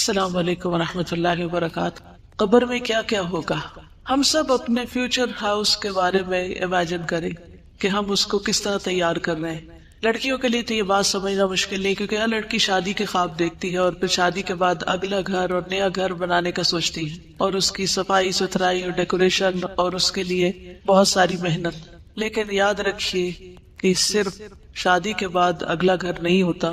السلام علیکم ورحمۃ اللہ وبرکاتہ۔ قبر میں کیا کیا ہوگا؟ ہم سب اپنے فیوچر ہاؤس کے بارے میں امیجن کریں کہ ہم اس کو کس طرح تیار کر رہے ہیں۔ لڑکیوں کے لیے تو یہ بات سمجھنا مشکل نہیں، کیونکہ ہر لڑکی شادی کے خواب دیکھتی ہے اور پھر شادی کے بعد اگلا گھر اور نیا گھر بنانے کا سوچتی ہے، اور اس کی صفائی ستھرائی اور ڈیکوریشن اور اس کے لیے بہت ساری محنت۔ لیکن یاد رکھیے کہ صرف شادی کے بعد اگلا گھر نہیں ہوتا،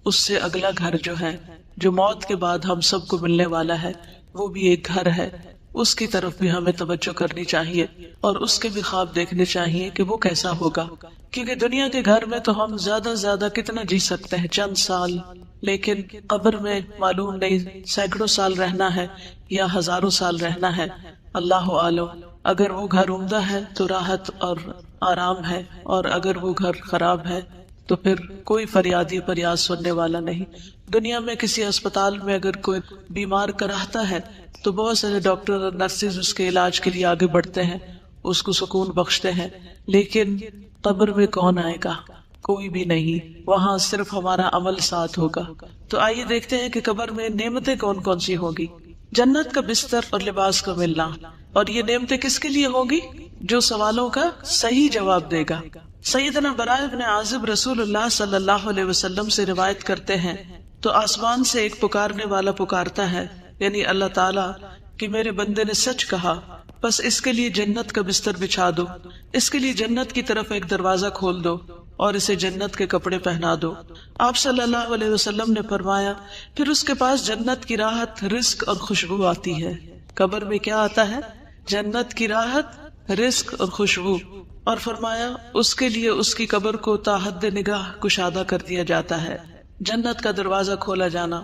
اس سے اگلا گھر جو ہے، جو موت کے بعد ہم سب کو ملنے والا ہے، وہ بھی ایک گھر ہے۔ اس کی طرف بھی ہمیں توجہ کرنی چاہیے اور اس کے بھی خواب دیکھنے چاہیے کہ وہ کیسا ہوگا، کیونکہ دنیا کے گھر میں تو ہم زیادہ سے زیادہ کتنا جی سکتے ہیں، چند سال، لیکن قبر میں معلوم نہیں سینکڑوں سال رہنا ہے یا ہزاروں سال رہنا ہے، اللہ عالم۔ اگر وہ گھر عمدہ ہے تو راحت اور آرام ہے، اور اگر وہ گھر خراب ہے تو پھر کوئی فریادی فریاد سننے والا نہیں۔ دنیا میں کسی اسپتال میں اگر کوئی بیمار کراہتا ہے تو بہت سارے ڈاکٹر اور نرسز اس کے علاج کے لیے آگے بڑھتے ہیں، اس کو سکون بخشتے ہیں، لیکن قبر میں کون آئے گا؟ کوئی بھی نہیں، وہاں صرف ہمارا عمل ساتھ ہوگا۔ تو آئیے دیکھتے ہیں کہ قبر میں نعمتیں کون کون سی ہوگی۔ جنت کا بستر اور لباس کا ملنا، اور یہ نعمتیں کس کے لیے ہوگی؟ جو سوالوں کا صحیح جواب دے گا۔ سیدنا براء بن عازب رسول اللہ صلی اللہ علیہ وسلم سے روایت کرتے ہیں، تو آسمان سے ایک پکارنے والا پکارتا ہے، یعنی اللہ تعالیٰ، کہ میرے بندے نے سچ کہا، بس اس کے لیے جنت کا بستر بچھا دو، اس کے لیے جنت کی طرف ایک دروازہ کھول دو اور اسے جنت کے کپڑے پہنا دو۔ آپ صلی اللہ علیہ وسلم نے فرمایا، پھر اس کے پاس جنت کی راحت، رزق اور خوشبو آتی ہے۔ قبر میں کیا آتا ہے؟ جنت کی راحت، رزق اور خوشبو، اور فرمایا اس کے لیے اس کی قبر کو تا حد نگاہ کشادہ کر دیا جاتا ہے، جنت کا دروازہ کھولا جانا۔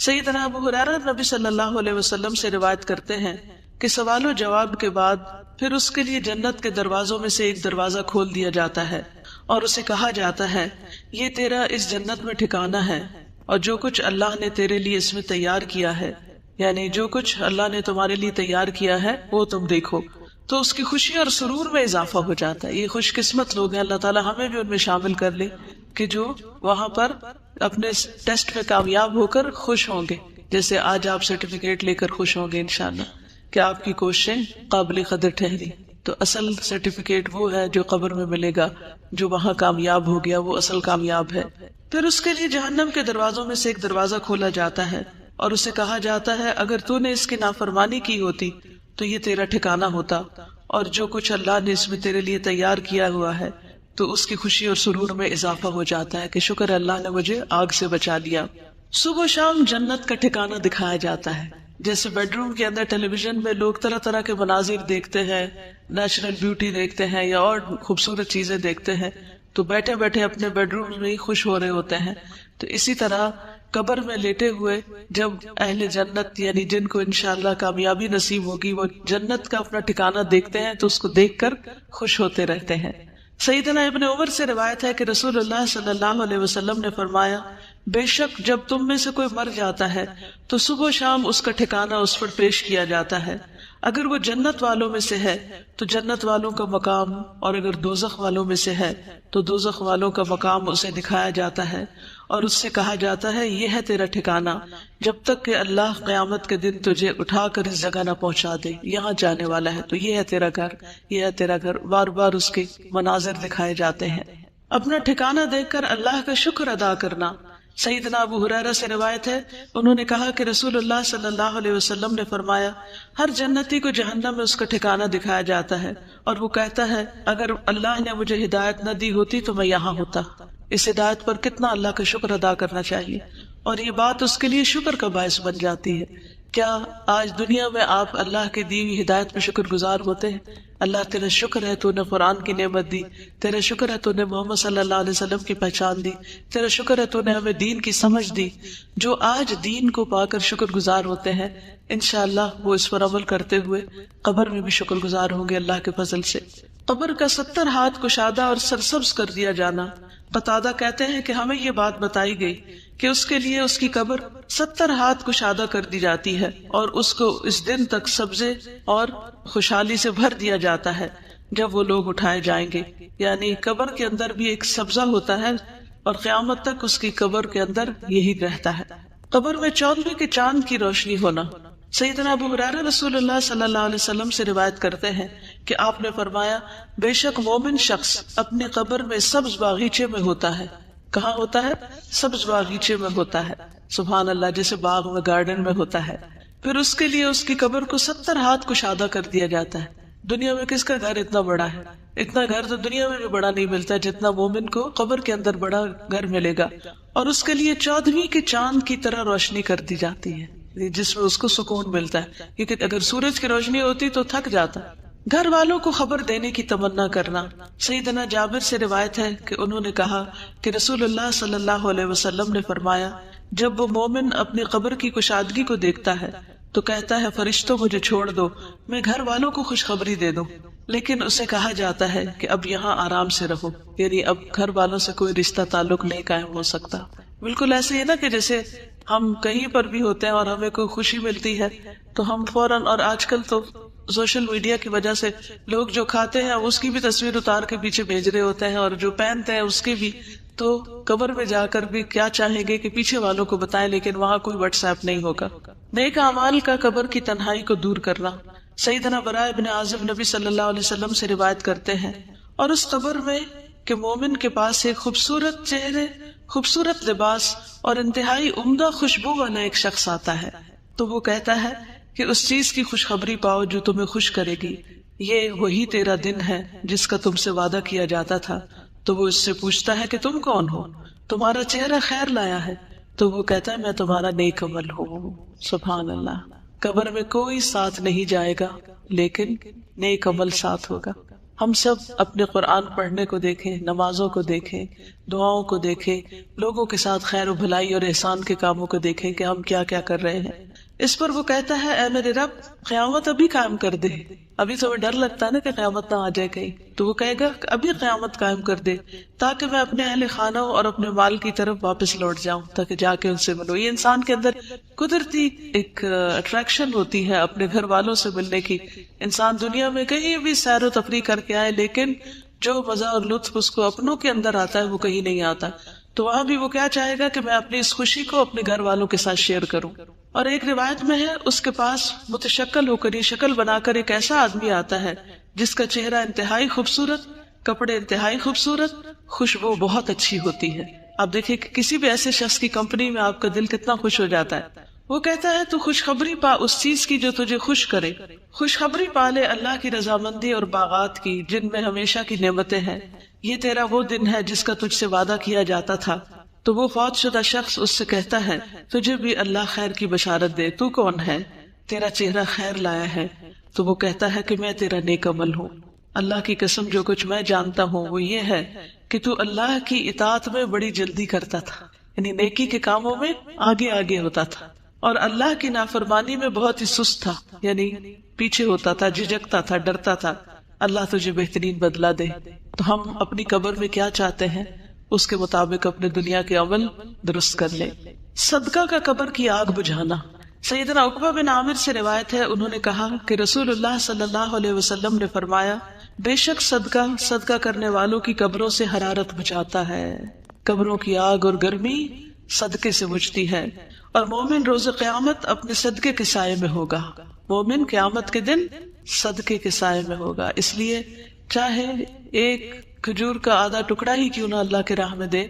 سیدنا ابو ہریرہ نبی صلی اللہ علیہ وسلم سے روایت کرتے ہیں کہ سوال و جواب کے بعد پھر اس کے لیے جنت کے دروازوں میں سے ایک دروازہ کھول دیا جاتا ہے اور اسے کہا جاتا ہے، یہ تیرا اس جنت میں ٹھکانہ ہے، اور جو کچھ اللہ نے تیرے لیے اس میں تیار کیا ہے، یعنی جو کچھ اللہ نے تمہارے لیے تیار کیا ہے وہ تم دیکھو۔ تو اس کی خوشی اور سرور میں اضافہ ہو جاتا ہے۔ یہ خوش قسمت لوگ ہیں، اللہ تعالیٰ ہمیں بھی ان میں شامل کر لے کہ جو وہاں پر اپنے ٹیسٹ میں کامیاب ہو کر خوش ہوں گے، جیسے آج آپ سرٹیفکیٹ لے کر خوش ہوں گے انشاءاللہ کہ آپ کی کوششیں قابل قدر ٹھہری۔ تو اصل سرٹیفکیٹ وہ ہے جو قبر میں ملے گا، جو وہاں کامیاب ہو گیا وہ اصل کامیاب ہے۔ پھر اس کے لیے جہنم کے دروازوں میں سے ایک دروازہ کھولا جاتا ہے اور اسے کہا جاتا ہے، اگر تو نے اس کی نافرمانی کی ہوتی تو یہ تیرا ٹھکانہ ہوتا، اور جو کچھ اللہ نے اس میں تیرے لیے تیار کیا ہوا ہے، تو اس کی خوشی اور سرور میں اضافہ ہو جاتا ہے کہ شکر اللہ نے مجھے آگ سے بچا لیا۔ صبح و شام جنت کا ٹھکانہ دکھایا جاتا ہے، جیسے بیڈ روم کے اندر ٹیلی ویژن میں لوگ طرح طرح کے مناظر دیکھتے ہیں، نیچرل بیوٹی دیکھتے ہیں یا اور خوبصورت چیزیں دیکھتے ہیں، تو بیٹھے بیٹھے اپنے بیڈ روم میں ہی خوش ہو رہے ہوتے ہیں۔ تو اسی طرح قبر میں لیٹے ہوئے جب اہل جنت، یعنی جن کو انشاءاللہ کامیابی نصیب ہوگی، وہ جنت کا اپنا ٹھکانہ دیکھتے ہیں تو اس کو دیکھ کر خوش ہوتے رہتے ہیں۔ سیدنا ابن عمر سے روایت ہے کہ رسول اللہ صلی اللہ علیہ وسلم نے فرمایا، بے شک جب تم میں سے کوئی مر جاتا ہے تو صبح و شام اس کا ٹھکانہ اس پر پیش کیا جاتا ہے، اگر وہ جنت والوں میں سے ہے تو جنت والوں کا مقام، اور اگر دوزخ والوں میں سے ہے تو دوزخ والوں کا مقام اسے دکھایا جاتا ہے، اور اس سے کہا جاتا ہے، یہ ہے تیرا ٹھکانہ جب تک کہ اللہ قیامت کے دن تجھے اٹھا کر اس جگہ نہ پہنچا دے، یہاں جانے والا ہے، تو یہ ہے تیرا گھر، یہ ہے تیرا گھر۔ بار بار اس کے مناظر دکھائے جاتے ہیں۔ اپنا ٹھکانہ دیکھ کر اللہ کا شکر ادا کرنا۔ سیدنا ابو ہریرہ سے روایت ہے، انہوں نے کہا کہ رسول اللہ صلی اللہ علیہ وسلم نے فرمایا، ہر جنتی کو جہنم میں اس کا ٹھکانہ دکھایا جاتا ہے، اور وہ کہتا ہے، اگر اللہ نے مجھے ہدایت نہ دی ہوتی تو میں یہاں ہوتا۔ اس ہدایت پر کتنا اللہ کا شکر ادا کرنا چاہیے، اور یہ بات اس کے لیے شکر کا باعث بن جاتی ہے۔ کیا آج دنیا میں آپ اللہ کی دی ہوئی ہدایت پہ شکر گزار ہوتے ہیں؟ اللہ تیرا شکر ہے تو نے قرآن کی نعمت دی، تیرا شکر ہے تو نے محمد صلی اللہ علیہ وسلم کی پہچان دی، تیرا شکر ہے تو نے ہمیں دین کی سمجھ دی۔ جو آج دین کو پا کر شکر گزار ہوتے ہیں، انشاءاللہ وہ اس پر عمل کرتے ہوئے قبر میں بھی شکر گزار ہوں گے اللہ کے فضل سے۔ قبر کا 70 ہاتھ کشادہ اور سرسبز کر دیا جانا۔ قتادہ کہتے ہیں کہ ہمیں یہ بات بتائی گئی کہ اس کے لیے اس کی قبر 70 ہاتھ کشادہ کر دی جاتی ہے، اور اس کو اس دن تک سبزے اور خوشحالی سے بھر دیا جاتا ہے جب وہ لوگ اٹھائے جائیں گے۔ یعنی قبر کے اندر بھی ایک سبزہ ہوتا ہے، اور قیامت تک اس کی قبر کے اندر یہی رہتا ہے۔ قبر میں 14ویں کے چاند کی روشنی ہونا. سیدنا ابو ہریرہ رسول اللہ صلی اللہ علیہ وسلم سے روایت کرتے ہیں کہ آپ نے فرمایا بے شک مومن شخص اپنی قبر میں سبز باغیچے میں ہوتا ہے. کہاں ہوتا ہے؟ سبز باغیچے میں ہوتا ہے. سبحان اللہ، جیسے باغ میں گارڈن میں ہوتا ہے. پھر اس کے لیے اس کی قبر کو 70 ہاتھ کشادہ کر دیا جاتا ہے. دنیا میں کس کا گھر اتنا بڑا ہے؟ اتنا گھر تو دنیا میں بھی بڑا نہیں ملتا جتنا مومن کو قبر کے اندر بڑا گھر ملے گا. اور اس کے لیے 14ویں کے چاند کی طرح روشنی کر دی جاتی ہے، جس میں اس کو سکون ملتا ہے، کیونکہ اگر سورج کی روشنی ہوتی تو تھک جاتا. گھر والوں کو خبر دینے کی تمنا کرنا. سیدنا جابر سے روایت ہے کہ انہوں نے کہا کہ رسول اللہ صلی اللہ علیہ وسلم نے فرمایا جب وہ مومن اپنی قبر کی کشادگی کو دیکھتا ہے تو کہتا ہے فرشتوں مجھے چھوڑ دو، میں گھر والوں کو خوشخبری دے دوں. لیکن اسے کہا جاتا ہے کہ اب یہاں آرام سے رہو، یعنی اب گھر والوں سے کوئی رشتہ تعلق نہیں قائم ہو سکتا. بالکل ایسے ہی نا کہ جیسے ہم کہیں پر بھی ہوتے ہیں اور ہمیں کوئی خوشی ملتی ہے تو ہم فوراً، اور آج کل تو سوشل میڈیا کی وجہ سے لوگ جو کھاتے ہیں اس کی بھی تصویر اتار کے پیچھے بھیج رہے ہوتے ہیں، اور جو پہنتے ہیں اس کی بھی. تو قبر میں جا کر بھی کیا چاہیں گے کہ پیچھے والوں کو بتائیں، لیکن وہاں کوئی واٹس ایپ نہیں ہوگا. نیک اعمال کا قبر کی تنہائی کو دور کرنا. سیدنا براء بن عازب نبی صلی اللہ علیہ وسلم سے روایت کرتے ہیں اور اس قبر میں کہ مومن کے پاس ایک خوبصورت چہرے، خوبصورت لباس اور انتہائی عمدہ خوشبو والا ایک شخص آتا ہے تو وہ کہتا ہے کہ اس چیز کی خوشخبری پاؤ جو تمہیں خوش کرے گی، یہ وہی تیرا دن ہے جس کا تم سے وعدہ کیا جاتا تھا. تو وہ اس سے پوچھتا ہے کہ تم کون ہو، تمہارا چہرہ خیر لایا ہے. تو وہ کہتا ہے میں تمہارا نیک عمل ہوں. سبحان اللہ. قبر میں کوئی ساتھ نہیں جائے گا لیکن نیک عمل ساتھ ہوگا. ہم سب اپنے قرآن پڑھنے کو دیکھیں، نمازوں کو دیکھیں، دعاؤں کو دیکھیں، لوگوں کے ساتھ خیر و بھلائی اور احسان کے کاموں کو دیکھیں کہ ہم کیا کیا کر رہے ہیں. اس پر وہ کہتا ہے اے میرے رب قیامت ابھی قائم کر دے. ابھی تو ڈر لگتا ہے نا کہ قیامت نہ آ جائے کہیں، تو وہ کہے گا ابھی قیامت قائم کر دے تاکہ میں اپنے اہل خانہ اور اپنے مال کی طرف واپس لوٹ جاؤں، تاکہ جا کے ان سے ملوں. یہ انسان کے اندر قدرتی ایک اٹریکشن ہوتی ہے اپنے گھر والوں سے ملنے کی. انسان دنیا میں کہیں بھی سیر و تفریح کر کے آئے لیکن جو مزہ اور لطف اس کو اپنوں کے اندر آتا ہے وہ کہیں نہیں آتا. تو وہاں بھی وہ کیا چاہے گا کہ میں اپنی اس خوشی کو اپنے گھر والوں کے ساتھ شیئر کروں. اور ایک روایت میں ہے اس کے پاس متشکل ہو کر، یہ شکل بنا کر ایک ایسا آدمی آتا ہے جس کا چہرہ انتہائی خوبصورت، کپڑے انتہائی خوبصورت، خوشبو بہت اچھی ہوتی ہے. آپ دیکھیں کہ کسی بھی ایسے شخص کی کمپنی میں آپ کا دل کتنا خوش ہو جاتا ہے. وہ کہتا ہے تو خوشخبری پا اس چیز کی جو تجھے خوش کرے، خوشخبری پا لے اللہ کی رضامندی اور باغات کی جن میں ہمیشہ کی نعمتیں ہیں. یہ تیرا وہ دن ہے جس کا تجھ سے وعدہ کیا جاتا تھا. تو وہ فوت شدہ شخص اس سے کہتا ہے تجھے بھی اللہ خیر کی بشارت دے، تو کون ہے؟ تیرا چہرہ خیر لایا ہے. تو وہ کہتا ہے کہ میں تیرا نیک عمل ہوں. اللہ کی قسم جو کچھ میں جانتا ہوں وہ یہ ہے کہ تو اللہ کی اطاعت میں بڑی جلدی کرتا تھا، یعنی نیکی کے کاموں میں آگے آگے ہوتا تھا، اور اللہ کی نافرمانی میں بہت ہی سست تھا، یعنی پیچھے ہوتا تھا، جھجکتا تھا، ڈرتا تھا. اللہ تجھے بہترین بدلہ دے. تو ہم اپنی قبر میں کیا چاہتے ہیں اس کے مطابق اپنے دنیا کے عمل درست کر لیں. صدقہ کا قبر کی آگ بجھانا. سیدنا عقبہ بن عامر سے روایت ہے انہوں نے کہا کہ رسول اللہ صلی اللہ علیہ وسلم نے فرمایا بے شک صدقہ کرنے والوں کی قبروں سے حرارت بچاتا ہے. قبروں کی آگ اور گرمی صدقے سے بجھتی ہے، اور مومن روز قیامت اپنے صدقے کے سائے میں ہوگا. مومن قیامت کے دن صدقے کے سائے میں ہوگا. اس لیے چاہے ایک کھجور کا آدھا ٹکڑا ہی کیوں نہ اللہ کے راہ میں دے،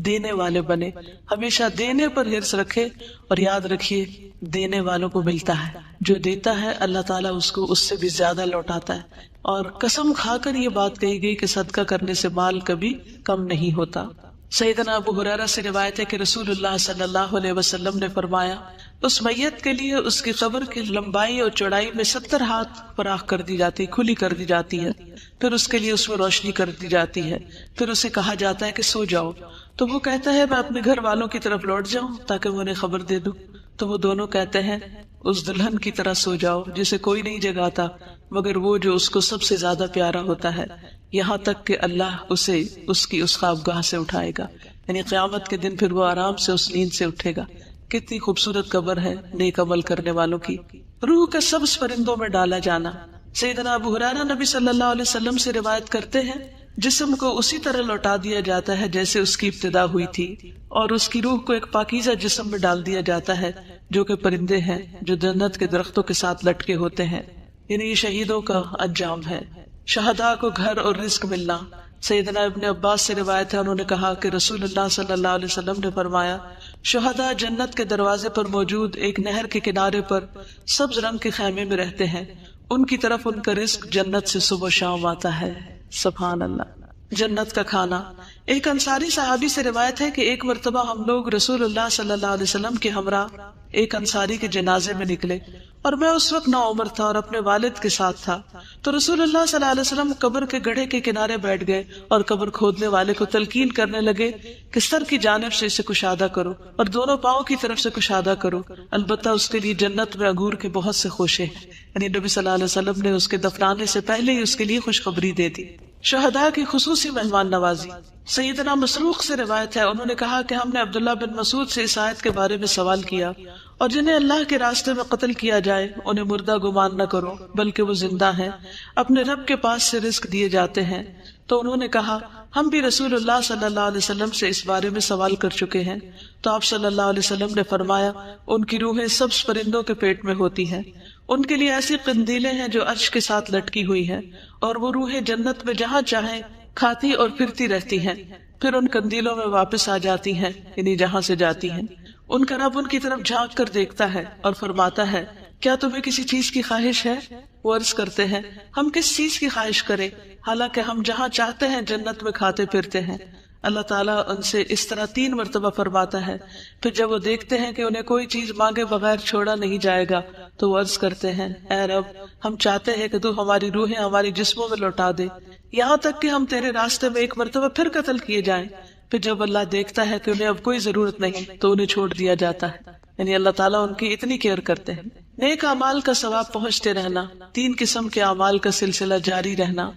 دینے والے بنے. ہمیشہ دینے پر حرص رکھے، اور یاد رکھیے دینے والوں کو ملتا ہے. جو دیتا ہے اللہ تعالیٰ اس کو اس سے بھی زیادہ لوٹاتا ہے. اور قسم کھا کر یہ بات کہی گئی کہ صدقہ کرنے سے مال کبھی کم نہیں ہوتا. سیدنا ابو ہریرہ سے روایت ہے کہ رسول اللہ صلی اللہ علیہ وسلم نے فرمایا اس میت کے لیے اس کی قبر کی لمبائی اور چوڑائی میں 70 ہاتھ فراخ کر دی جاتی، کھلی کر دی جاتی ہے. پھر اس کے لیے اس میں روشنی کر دی جاتی ہے. پھر اسے کہا جاتا ہے کہ سو جاؤ. تو وہ کہتا ہے میں اپنے گھر والوں کی طرف لوٹ جاؤں تاکہ میں انہیں خبر دے دوں. تو وہ دونوں کہتے ہیں اس دلہن کی طرح سو جاؤ جسے کوئی نہیں جگاتا مگر وہ جو اس کو سب سے زیادہ پیارا ہوتا ہے، یہاں تک کہ اللہ اسے اس کی اس خوابگاہ سے اٹھائے گا. یعنی قیامت کے دن پھر وہ آرام سے اس نیند سے اٹھے گا. کتنی خوبصورت قبر ہے نیک عمل کرنے والوں کی. روح کا سبز پرندوں میں ڈالا جانا. سیدنا ابو ہریرہ نبی صلی اللہ علیہ وسلم سے روایت کرتے ہیں جسم کو اسی طرح لوٹا دیا جاتا ہے جیسے اس کی ابتدا ہوئی تھی، اور اس کی روح کو ایک پاکیزہ جسم میں ڈال دیا جاتا ہے جو کہ پرندے ہیں جو جنت کے درختوں کے ساتھ لٹکے ہوتے ہیں۔ یعنی یہ شہیدوں کا انجام ہے۔ شہداء کو گھر اور رزق ملنا۔ سیدنا ابن عباس سے روایت ہے، انہوں نے کہا کہ رسول اللہ صلی اللہ علیہ وسلم نے فرمایا، شہداء جنت کے دروازے پر موجود ایک نہر کے کنارے پر سبز رنگ کے خیمے میں رہتے ہیں، ان کی طرف ان کا رزق جنت سے صبح و شام آتا ہے۔ سبحان اللہ۔ جنت کا کھانا۔ ایک انصاری صحابی سے روایت ہے کہ ایک مرتبہ ہم لوگ رسول اللہ صلی اللہ علیہ وسلم کے ہمراہ ایک انصاری کے جنازے میں نکلے، اور میں اس وقت نوعمر تھا اور اپنے والد کے ساتھ تھا، تو رسول اللہ صلی اللہ علیہ وسلم قبر کے گڑھے کے کنارے بیٹھ گئے اور قبر کھودنے والے کو تلقین کرنے لگے کہ سر کی جانب سے اسے کشادہ کرو اور دونوں پاؤں کی طرف سے کشادہ کرو، البتہ اس کے لیے جنت میں انگور کے بہت سے خوشے ہیں۔ یعنی نبی صلی اللہ علیہ وسلم نے اس کے دفنانے سے پہلے ہی اس کے لیے خوشخبری دے دی۔ شہداء کی خصوصی مہمان نوازی۔ سیدنا مسروق سے روایت ہے، انہوں نے کہا کہ ہم نے عبداللہ بن مسعود سے اس آیت کے بارے میں سوال کیا، اور جنہیں اللہ کے راستے میں قتل کیا جائے انہیں مردہ گمان نہ کرو بلکہ وہ زندہ ہیں، اپنے رب کے پاس سے رزق دیے جاتے ہیں۔ تو انہوں نے کہا ہم بھی رسول اللہ صلی اللہ علیہ وسلم سے اس بارے میں سوال کر چکے ہیں، تو آپ صلی اللہ علیہ وسلم نے فرمایا ان کی روحیں سبز پرندوں کے پیٹ میں ہوتی ہیں، ان کے لیے ایسی قندیلیں ہیں جو عرش کے ساتھ لٹکی ہوئی ہیں، اور وہ روحیں جنت میں جہاں چاہیں کھاتی اور پھرتی رہتی ہیں، پھر ان قندیلوں میں واپس آ جاتی ہیں، یعنی جہاں سے جاتی ہیں۔ ان کا رب ان کی طرف جھانک کر دیکھتا ہے اور فرماتا ہے کیا تمہیں کسی چیز کی خواہش ہے؟ وہ عرض کرتے ہیں ہم کس چیز کی خواہش کریں، حالانکہ ہم جہاں چاہتے ہیں جنت میں کھاتے پھرتے ہیں۔ اللہ تعالیٰ ان سے اس طرح 3 مرتبہ فرماتا ہے، پھر جب وہ دیکھتے ہیں کہ انہیں کوئی چیز مانگے بغیر چھوڑا نہیں جائے گا تو وہ عرض کرتے ہیں اے رب، ہم چاہتے ہیں کہ تو ہماری روحیں ہماری جسموں میں لوٹا دے، یہاں تک کہ ہم تیرے راستے میں ایک مرتبہ پھر قتل کیے جائیں۔ پھر جب اللہ دیکھتا ہے کہ انہیں اب کوئی ضرورت نہیں تو انہیں چھوڑ دیا جاتا ہے۔ یعنی اللہ تعالیٰ ان کی اتنی کیئر کرتے ہیں۔ نیک اعمال کا ثواب پہنچتے رہنا۔ 3 قسم کے اعمال کا سلسلہ جاری رہنا۔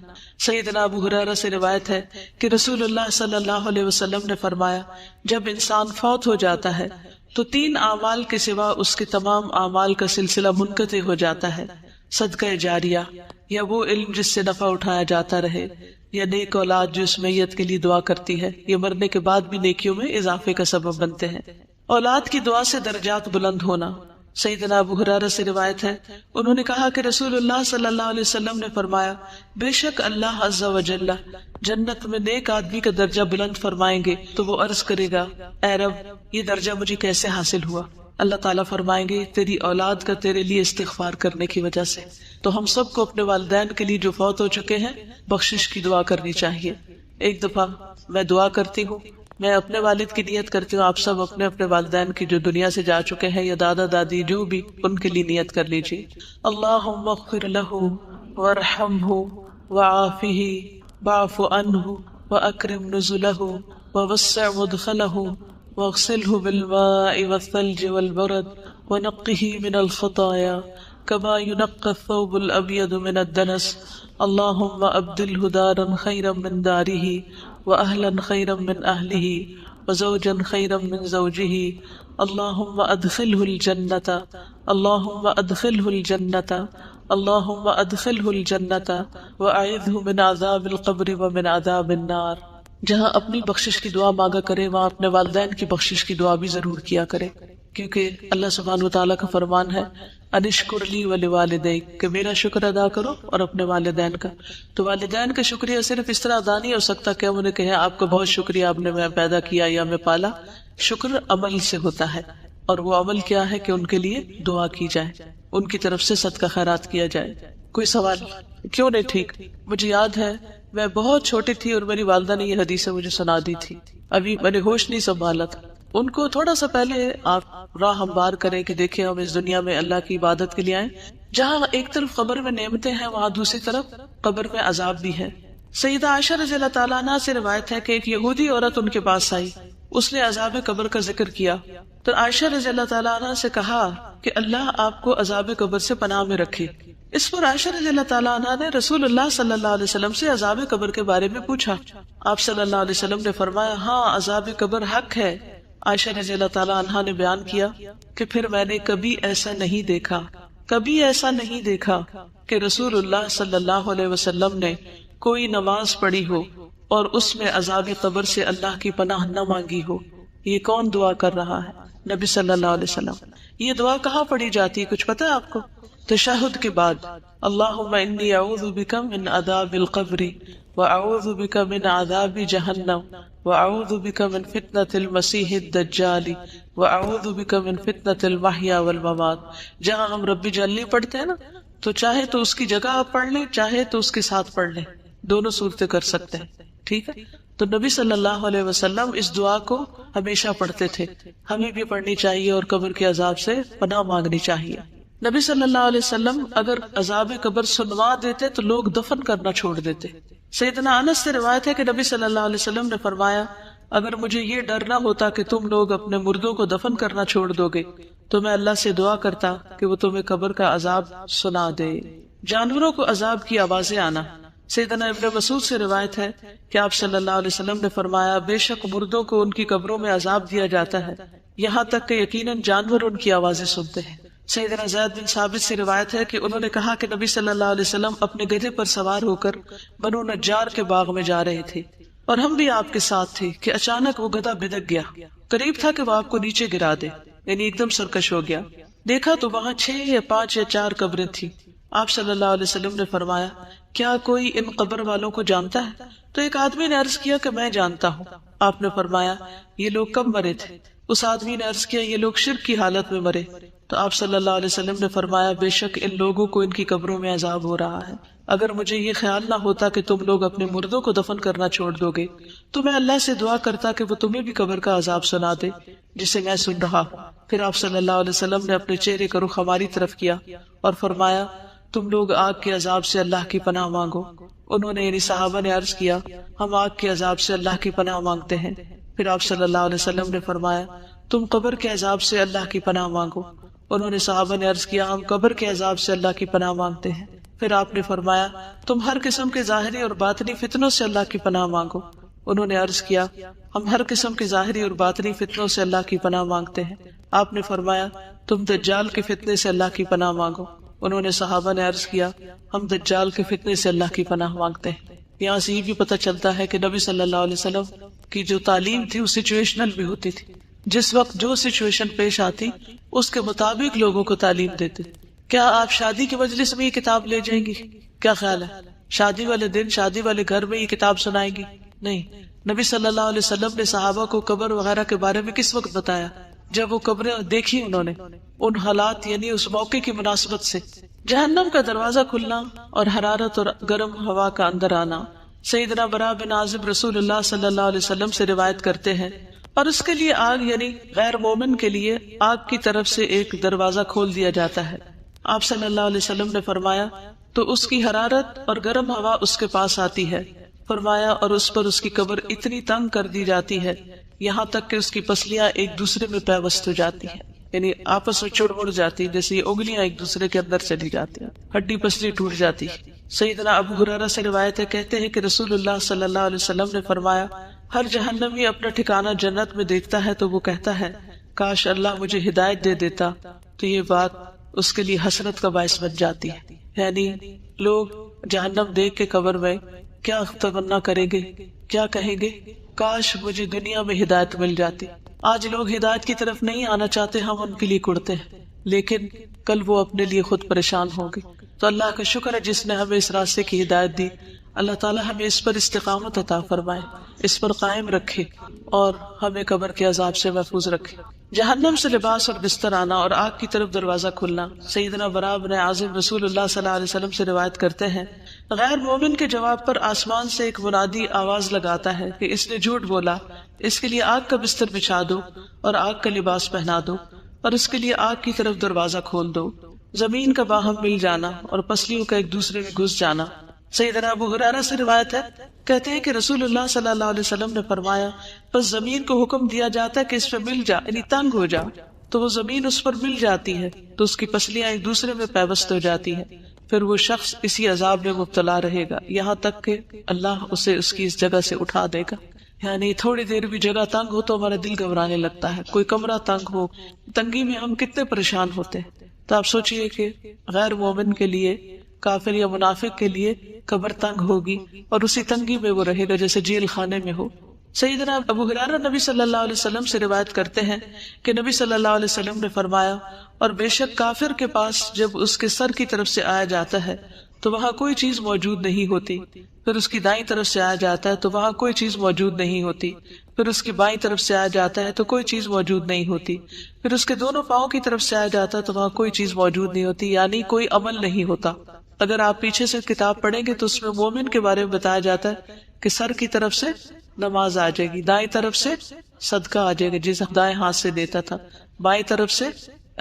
سیدنا ابو ہریرہ سے روایت ہے کہ رسول اللہ صلی اللہ علیہ وسلم نے فرمایا جب انسان فوت ہو جاتا ہے تو 3 اعمال کے سوا اس کے تمام اعمال کا سلسلہ منقطع ہو جاتا ہے، صدقہ جاریہ، یا وہ علم جس سے نفع اٹھایا جاتا رہے، یا نیک اولاد جو اس میت کے لیے دعا کرتی ہے، یہ مرنے کے بعد بھی نیکیوں میں اضافے کا سبب بنتے ہیں۔ اولاد کی دعا سے درجات بلند ہونا۔ سیدنا ابو ہریرہ سے روایت ہے، انہوں نے کہا کہ رسول اللہ صلی اللہ علیہ وسلم نے فرمایا بے شک اللہ عز و جل جنت میں نیک آدمی کا درجہ بلند فرمائیں گے تو وہ عرض کرے گا اے رب، یہ درجہ مجھے کیسے حاصل ہوا؟ اللہ تعالیٰ فرمائیں گے تیری اولاد کا تیرے لیے استغفار کرنے کی وجہ سے۔ تو ہم سب کو اپنے والدین کے لیے جو فوت ہو چکے ہیں بخشش کی دعا کرنی چاہیے۔ ایک دفعہ میں دعا کرتی ہوں، میں اپنے والد کی نیت کرتی ہوں، آپ سب اپنے اپنے والدین کی جو دنیا سے جا چکے ہیں یا دادا دادی جو بھی، ان کے لیے نیت کر لیجیے۔ اللہم اغفر لہ وارحمہ وعافہ واعف عنہ واکرم نزلہ ووسع مدخلہ واغسلہ بالماء والثلج والبرد ونقہ من الخطایا كما ينقى الثوب الأبيض من الدنس اللهم أبدله دارا خيرا من داره وأهلا خيرا من أهله وزوجا خيرا من زوجه اللهم أدخله الجنة اللهم أدخله الجنة اللهم أدخله الجنة وأعذه من عذاب القبر ومن عذاب النار۔ جہاں اپنی بخشش کی دعا مانگا کرے وہاں اپنے والدین کی بخشش کی دعا بھی ضرور کیا کرے، کیونکہ اللہ سبحانہ وتعالیٰ کا فرمان ہے انشکر لی ولوالدیک، کہ میرا شکر ادا کرو اور اپنے والدین کا۔ تو والدین کا شکریہ صرف اس طرح ادا نہیں ہو سکتا کہ ہم انہیں کہیں آپ کا بہت شکریہ، آپ نے میں پیدا کیا یا میں پالا۔ شکر عمل سے ہوتا ہے، اور وہ عمل کیا ہے کہ ان کے لیے دعا کی جائے، ان کی طرف سے صدقہ خیرات کیا جائے۔ کوئی سوال؟ کیوں نہیں ٹھیک؟ مجھے یاد ہے میں بہت چھوٹی تھی اور میری والدہ نے یہ حدیث مجھے سنا دی تھی، ابھی میں نے ہوش نہیں سنبھالا تھا۔ ان کو تھوڑا سا پہلے آپ راہ ہموار کریں کہ دیکھیں ہم اس دنیا میں اللہ کی عبادت کے لیے آئیں، جہاں ایک طرف قبر میں نعمتیں ہیں وہاں دوسری طرف قبر میں عذاب بھی ہے۔ سیدہ عائشہ رضی اللہ تعالیٰ عنہ سے روایت ہے کہ ایک یہودی عورت ان کے پاس آئی، اس نے عذاب قبر کا ذکر کیا تو عائشہ رضی اللہ تعالیٰ عنہ سے کہا کہ اللہ آپ کو عذاب قبر سے پناہ میں رکھے۔ اس پر عائشہ رضی اللہ تعالیٰ عنہ نے رسول اللہ صلی اللہ علیہ وسلم سے عذاب قبر کے بارے میں پوچھا۔ آپ صلی اللہ علیہ وسلم نے فرمایا ہاں عذاب قبر حق ہے۔ عائشہ رضی اللہ تعالیٰ عنہ نے بیان کیا کہ پھر میں نے کبھی ایسا نہیں دیکھا کہ رسول اللہ صلی اللہ علیہ وسلم نے کوئی نماز پڑھی ہو اور اس میں عذاب قبر سے اللہ کی پناہ نہ مانگی ہو. یہ کون دعا کر رہا ہے؟ نبی صلی اللہ علیہ وسلم. یہ دعا کہاں پڑھی جاتی ہے کچھ پتا ہے آپ کو؟ تشہد کے بعد اللہم انی اعوذ بک من عذاب القبر واعوذ بک من عذاب جہنم واعوذ بک من فتنة المسیح الدجال واعوذ بک من فتنة المحیا والممات. جہاں ہم رب جلنی پڑھتے ہیں نا، تو چاہے تو اس کی جگہ آپ پڑھ لیں، چاہے تو اس کے ساتھ پڑھ لیں، دونوں صورتیں کر سکتے ہیں. ٹھیک ہے؟ تو نبی صلی اللہ علیہ وسلم اس دعا کو ہمیشہ پڑھتے تھے. ہمیں بھی پڑھنی چاہیے اور قبر کے عذاب سے پناہ مانگنی چاہیے. نبی صلی اللہ علیہ وسلم اگر عذاب قبر سنوا دیتے تو لوگ دفن کرنا چھوڑ دیتے. سیدنا انس سے روایت ہے کہ نبی صلی اللہ علیہ وسلم نے فرمایا اگر مجھے یہ ڈر نہ ہوتا کہ تم لوگ اپنے مردوں کو دفن کرنا چھوڑ دو گے تو میں اللہ سے دعا کرتا کہ وہ تمہیں قبر کا عذاب سنا دے. جانوروں کو عذاب کی آوازیں آنا. سیدنا ابن مسعود سے روایت ہے کہ آپ صلی اللہ علیہ وسلم نے فرمایا بے شک مردوں کو ان کی قبروں میں عذاب دیا جاتا ہے یہاں تک کہ یقیناً جانور ان کی آوازیں سنتے ہیں. سیدنا زید بن ثابت سے روایت ہے کہ انہوں نے کہا کہ نبی صلی اللہ علیہ وسلم اپنے گدھے پر سوار ہو کر بنو نجار کے باغ میں جا رہے تھے اور ہم بھی آپ کے ساتھ تھے کہ اچانک وہ گدھا بھدک گیا. قریب تھا کہ وہ آپ کو نیچے گرا دے، یعنی ایک دم سرکش ہو گیا. دیکھا تو وہاں 6 یا 5 یا 4 قبریں تھیں. آپ صلی اللہ علیہ وسلم نے فرمایا کیا کوئی ان قبر والوں کو جانتا ہے؟ تو ایک آدمی نے عرض کیا کہ میں جانتا ہوں. آپ نے فرمایا یہ لوگ کب مرے تھے؟ اس آدمی نے عرض کیا یہ لوگ شرک کی حالت میں مرے. تو آپ صلی اللہ علیہ وسلم نے فرمایا بے شک ان لوگوں کو ان کی قبروں میں عذاب ہو رہا ہے. اگر مجھے یہ خیال نہ ہوتا کہ تم لوگ اپنے مردوں کو دفن کرنا چھوڑ دو گے تو میں اللہ سے دعا کرتا کہ وہ تمہیں بھی قبر کا عذاب سنا دے جسے میں سن رہا ہوں. پھر آپ صلی اللہ علیہ وسلم نے اپنے چہرے کا رخ ہماری طرف کیا اور فرمایا تم لوگ آگ کے عذاب سے اللہ کی پناہ مانگو. انہوں نے یعنی صحابہ نے عرض کیا ہم آگ کے عذاب سے اللہ کی پناہ مانگتے ہیں. پھر آپ صلی اللہ علیہ وسلم نے فرمایا تم قبر کے عذاب سے اللہ کی پناہ مانگو. انہوں نے صحابہ نے عرض کیا ہم قبر کے عذاب سے اللہ کی پناہ مانگتے ہیں. پھر آپ نے فرمایا تم ہر قسم کے ظاہری اور باطنی فتنوں سے اللہ کی پناہ مانگو. انہوں نے عرض کیا ہم ہر قسم کے ظاہری اور باطنی فتنوں سے اللہ کی پناہ مانگتے ہیں. آپ نے فرمایا تم دجال کے فتنے سے اللہ کی پناہ مانگو. انہوں نے صحابہ نے عرض کیا ہم دجال کے فتنے سے اللہ کی پناہ مانگتے ہیں. یہاں سے یہ بھی پتہ چلتا ہے کہ نبی صلی اللہ علیہ وسلم کی جو تعلیم تھی وہ سچویشنل بھی ہوتی تھی. جس وقت جو سچویشن پیش آتی اس کے مطابق لوگوں کو تعلیم دیتے. کیا آپ شادی کے مجلس میں یہ کتاب لے جائیں گی؟ کیا خیال ہے؟ شادی والے دن شادی والے گھر میں یہ کتاب سنائیں گی؟ نہیں. نبی صلی اللہ علیہ وسلم نے صحابہ کو قبر وغیرہ کے بارے میں کس وقت بتایا؟ جب وہ قبریں دیکھی انہوں نے ان حالات یعنی اس موقع کی مناسبت سے. جہنم کا دروازہ کھلنا اور حرارت اور گرم ہوا کا اندر آنا. سیدنا براء بن عازب رسول اللہ صلی اللہ علیہ وسلم سے روایت کرتے ہیں اور اس کے لیے آگ یعنی غیر مومن کے لیے آگ کی طرف سے ایک دروازہ کھول دیا جاتا ہے. آپ صلی اللہ علیہ وسلم نے فرمایا تو اس کی حرارت اور گرم ہوا اس کے پاس آتی ہے. فرمایا اور اس پر اس کی قبر اتنی تنگ کر دی جاتی ہے یہاں تک کہ اس کی پسلیاں ایک دوسرے میں پیوست ہو جاتی ہیں، یعنی آپس میں چڑ مڑ جاتی، جیسے یہ اگلیاں ایک دوسرے کے اندر چلی جاتی ہیں، ہڈی پسلی ٹوٹ جاتی. سیدنا ابو ہریرہ سے روایت ہے کہتے ہیں کہ رسول اللہ صلی اللہ علیہ وسلم نے فرمایا ہر جہنمی اپنا ٹھکانہ جنت میں دیکھتا ہے تو وہ کہتا ہے کاش اللہ مجھے ہدایت دے دیتا. تو یہ بات اس کے لیے حسرت کا باعث بن جاتی ہے. یعنی لوگ جہنم دیکھ کے قبر میں کیا تمنا کریں گے، کیا کہیں گے کاش مجھے دنیا میں ہدایت مل جاتی. آج لوگ ہدایت کی طرف نہیں آنا چاہتے، ہم ان کے لیے کڑتے ہیں، لیکن کل وہ اپنے لیے خود پریشان ہوں گے. تو اللہ کا شکر ہے جس نے ہمیں اس راستے کی ہدایت دی. اللہ تعالیٰ ہمیں اس پر استقامت عطا فرمائے، اس پر قائم رکھے اور ہمیں قبر کے عذاب سے محفوظ رکھے. جہنم سے لباس اور بستر آنا اور آگ کی طرف دروازہ کھلنا. سیدنا براء بن عازب رسول اللہ صلی اللہ علیہ وسلم سے روایت کرتے ہیں غیر مومن کے جواب پر آسمان سے ایک منادی آواز لگاتا ہے کہ اس نے جھوٹ بولا، اس کے لیے آگ کا بستر بچھا دو اور آگ کا لباس پہنا دو اور اس کے لیے آگ کی طرف دروازہ کھول دو. زمین کا باہم مل جانا اور پسلیوں کا ایک دوسرے میں گھس جانا. سیدنا ابو ہریرہ سے روایت ہے کہتے ہیں کہ رسول اللہ صلی اللہ علیہ وسلم نے فرمایا بس زمین کو حکم دیا جاتا ہے کہ اس پہ مل جا، یعنی تنگ ہو جا، تو وہ زمین اس پر مل جاتی ہے تو اس کی پسلیاں ایک دوسرے میں پیوست ہو جاتی ہیں. پھر وہ شخص اسی عذاب میں مبتلا رہے گا یہاں تک کہ اللہ اسے اس کی اس جگہ سے اٹھا دے گا. یعنی تھوڑی دیر بھی جگہ تنگ ہو تو ہمارا دل گھبرانے لگتا ہے. کوئی کمرہ تنگ ہو، تنگی میں ہم کتنے پریشان ہوتے ہیں. تو آپ سوچئے کہ غیر مومن کے لیے کافر یا منافق کے لیے قبر تنگ ہوگی اور اسی تنگی میں وہ رہے گا جیسے جیل خانے میں ہو۔ سیدنا ابو ہریرہ نبی صلی اللہ علیہ وسلم سے روایت کرتے ہیں کہ نبی صلی اللہ علیہ وسلم نے فرمایا، اور بے شک کافر کے پاس جب اس کے سر کی طرف سے آیا جاتا ہے تو وہاں کوئی چیز موجود نہیں ہوتی، پھر اس کی دائیں طرف سے آیا جاتا ہے تو وہاں کوئی چیز موجود نہیں ہوتی، پھر اس کی بائیں طرف سے آیا جاتا ہے تو کوئی چیز موجود نہیں ہوتی، پھر اس کے دونوں پاؤں کی طرف سے آیا جاتا ہے تو وہاں کوئی چیز موجود نہیں ہوتی، یعنی کوئی عمل نہیں ہوتا۔ اگر آپ پیچھے سے کتاب پڑھیں گے تو اس میں مومن کے بارے میں بتایا جاتا ہے کہ سر کی طرف سے نماز آ جائے گی، دائیں طرف سے صدقہ آ جائے گا جسے دائیں ہاتھ سے دیتا تھا، بائیں طرف سے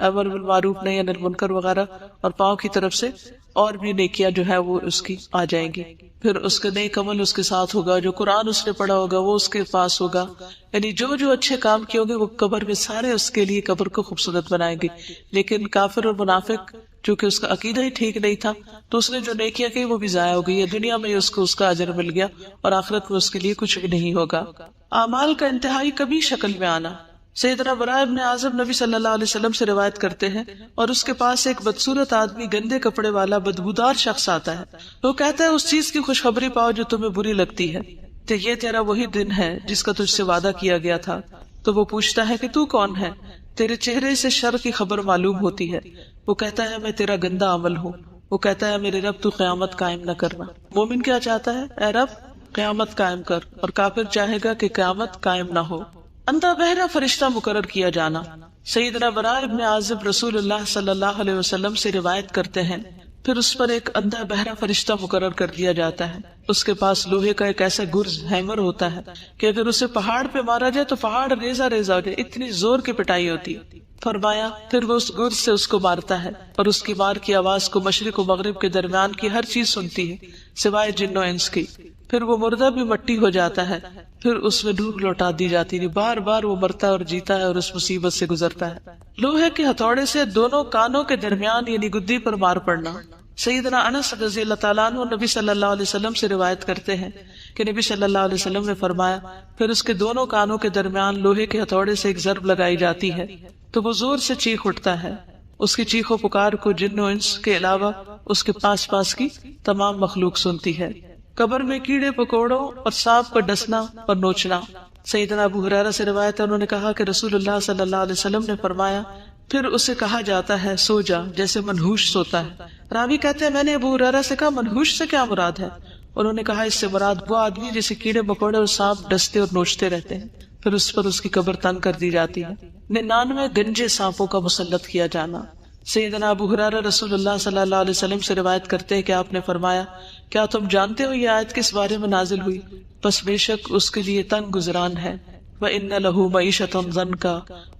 امر بالمعروف نہی عن المنکر وغیرہ، اور پاؤں کی طرف سے اور بھی نیکیاں جو ہے وہ اس کی آ جائیں گی۔ پھر اس کا نیک عمل اس کے ساتھ ہوگا، جو قرآن اس نے پڑھا ہوگا وہ اس کے پاس ہوگا، یعنی جو جو اچھے کام کیے ہوگے وہ قبر میں سارے اس کے لیے قبر کو خوبصورت بنائیں گے۔ لیکن کافر اور منافق چونکہ اس کا عقیدہ ہی ٹھیک نہیں تھا تو اس نے جو نیکیاں کی وہ بھی ضائع ہو گئی ہے، دنیا میں اس کو اس کا اجر مل گیا اور آخرت میں اس کے لیے کچھ بھی نہیں ہوگا۔ اعمال کا انتہائی کبھی شکل میں آنا۔ سیدنا براء ابن عازب نبی صلی اللہ علیہ وسلم سے روایت کرتے ہیں، اور اس کے پاس ایک بدصورت آدمی گندے کپڑے والا بدبودار شخص آتا ہے، وہ کہتا ہے اس چیز کی خوشخبری پاؤ جو تمہیں بری لگتی ہے، تو یہ تیرا وہی دن ہے جس کا تجھ سے وعدہ کیا گیا تھا۔ تو وہ پوچھتا ہے کہ تو کون ہے؟ تیرے چہرے سے شر کی خبر معلوم ہوتی ہے۔ وہ کہتا ہے میں تیرا گندا عمل ہوں۔ وہ کہتا ہے میرے رب تو قیامت قائم نہ کرنا۔ مومن کیا چاہتا ہے؟ اے رب قیامت قائم کر، اور کافر چاہے گا کہ قیامت قائم نہ ہو۔ اندھا بہرا فرشتہ مقرر کیا جانا۔ سیدنا براء ابن عازب رسول اللہ صلی اللہ علیہ وسلم سے روایت کرتے ہیں، پھر اس پر ایک اندھا بہرا فرشتہ مقرر کر دیا جاتا ہے۔ اس کے پاس لوہے کا ایک ایسا گرز ہیمر ہوتا ہے کہ اگر اسے پہاڑ پہ مارا جائے تو پہاڑ ریزہ ریزہ ہو جائے، اتنی زور کی پٹائی ہوتی ہے۔ فرمایا پھر وہ اس گرز سے اس کو مارتا ہے، اور اس کی مار کی آواز کو مشرق و مغرب کے درمیان کی ہر چیز سنتی ہے سوائے جن و انس کی۔ پھر وہ مردہ بھی مٹی ہو جاتا ہے، پھر اس میں روح لوٹا دی جاتی ہے، بار بار وہ مرتا ہے اور جیتا ہے اور اس مصیبت سے گزرتا ہے۔ لوہے کے ہتھوڑے سے دونوں کانوں کے درمیان یعنی گدی پر مار پڑنا۔ سیدنا انس رضی اللہ تعالیٰ عنہ نبی صلی اللہ علیہ وسلم سے روایت کرتے ہیں کہ نبی صلی اللہ علیہ وسلم نے فرمایا پھر اس کے دونوں کانوں کے درمیان لوہے کے ہتھوڑے سے ایک ضرب لگائی جاتی ہے تو وہ زور سے چیخ اٹھتا ہے۔ اس کی چیخ و پکار کو جن و انس کے علاوہ اس کے پاس پاس کی تمام مخلوق سنتی ہے۔ قبر میں کیڑے پکوڑوں اور سانپ کا ڈسنا اور نوچنا۔ سیدنا ابو ہریرہ سے روایت ہے، انہوں نے کہا کہ رسول اللہ صلی اللہ علیہ وسلم نے فرمایا پھر اسے کہا جاتا ہے سو جا جیسے منحوش سوتا ہے۔ راوی کہتے ہیں میں نے ابو ہریرہ سے کہا منحوش سے کیا مراد ہے؟ انہوں نے کہا اس سے مراد وہ آدمی جسے کیڑے مکوڑے اور سانپ ڈستے اور نوچتے رہتے ہیں، پھر اس پر اس کی قبر تنگ کر دی جاتی ہے۔ 99 گنجے سانپوں کا مسلط کیا جانا۔ سیدنا ابو ہریرہ رسول اللہ صلی اللہ علیہ وسلم سے روایت کرتے ہیں کہ آپ نے فرمایا کیا تم جانتے ہو یہ آیت کس بارے میں نازل ہوئی؟ پس بے شک اس کے لیے تنگ گزران ہے، وَإِنَّ لَهُ مَعِيشَةً ضَنْكَ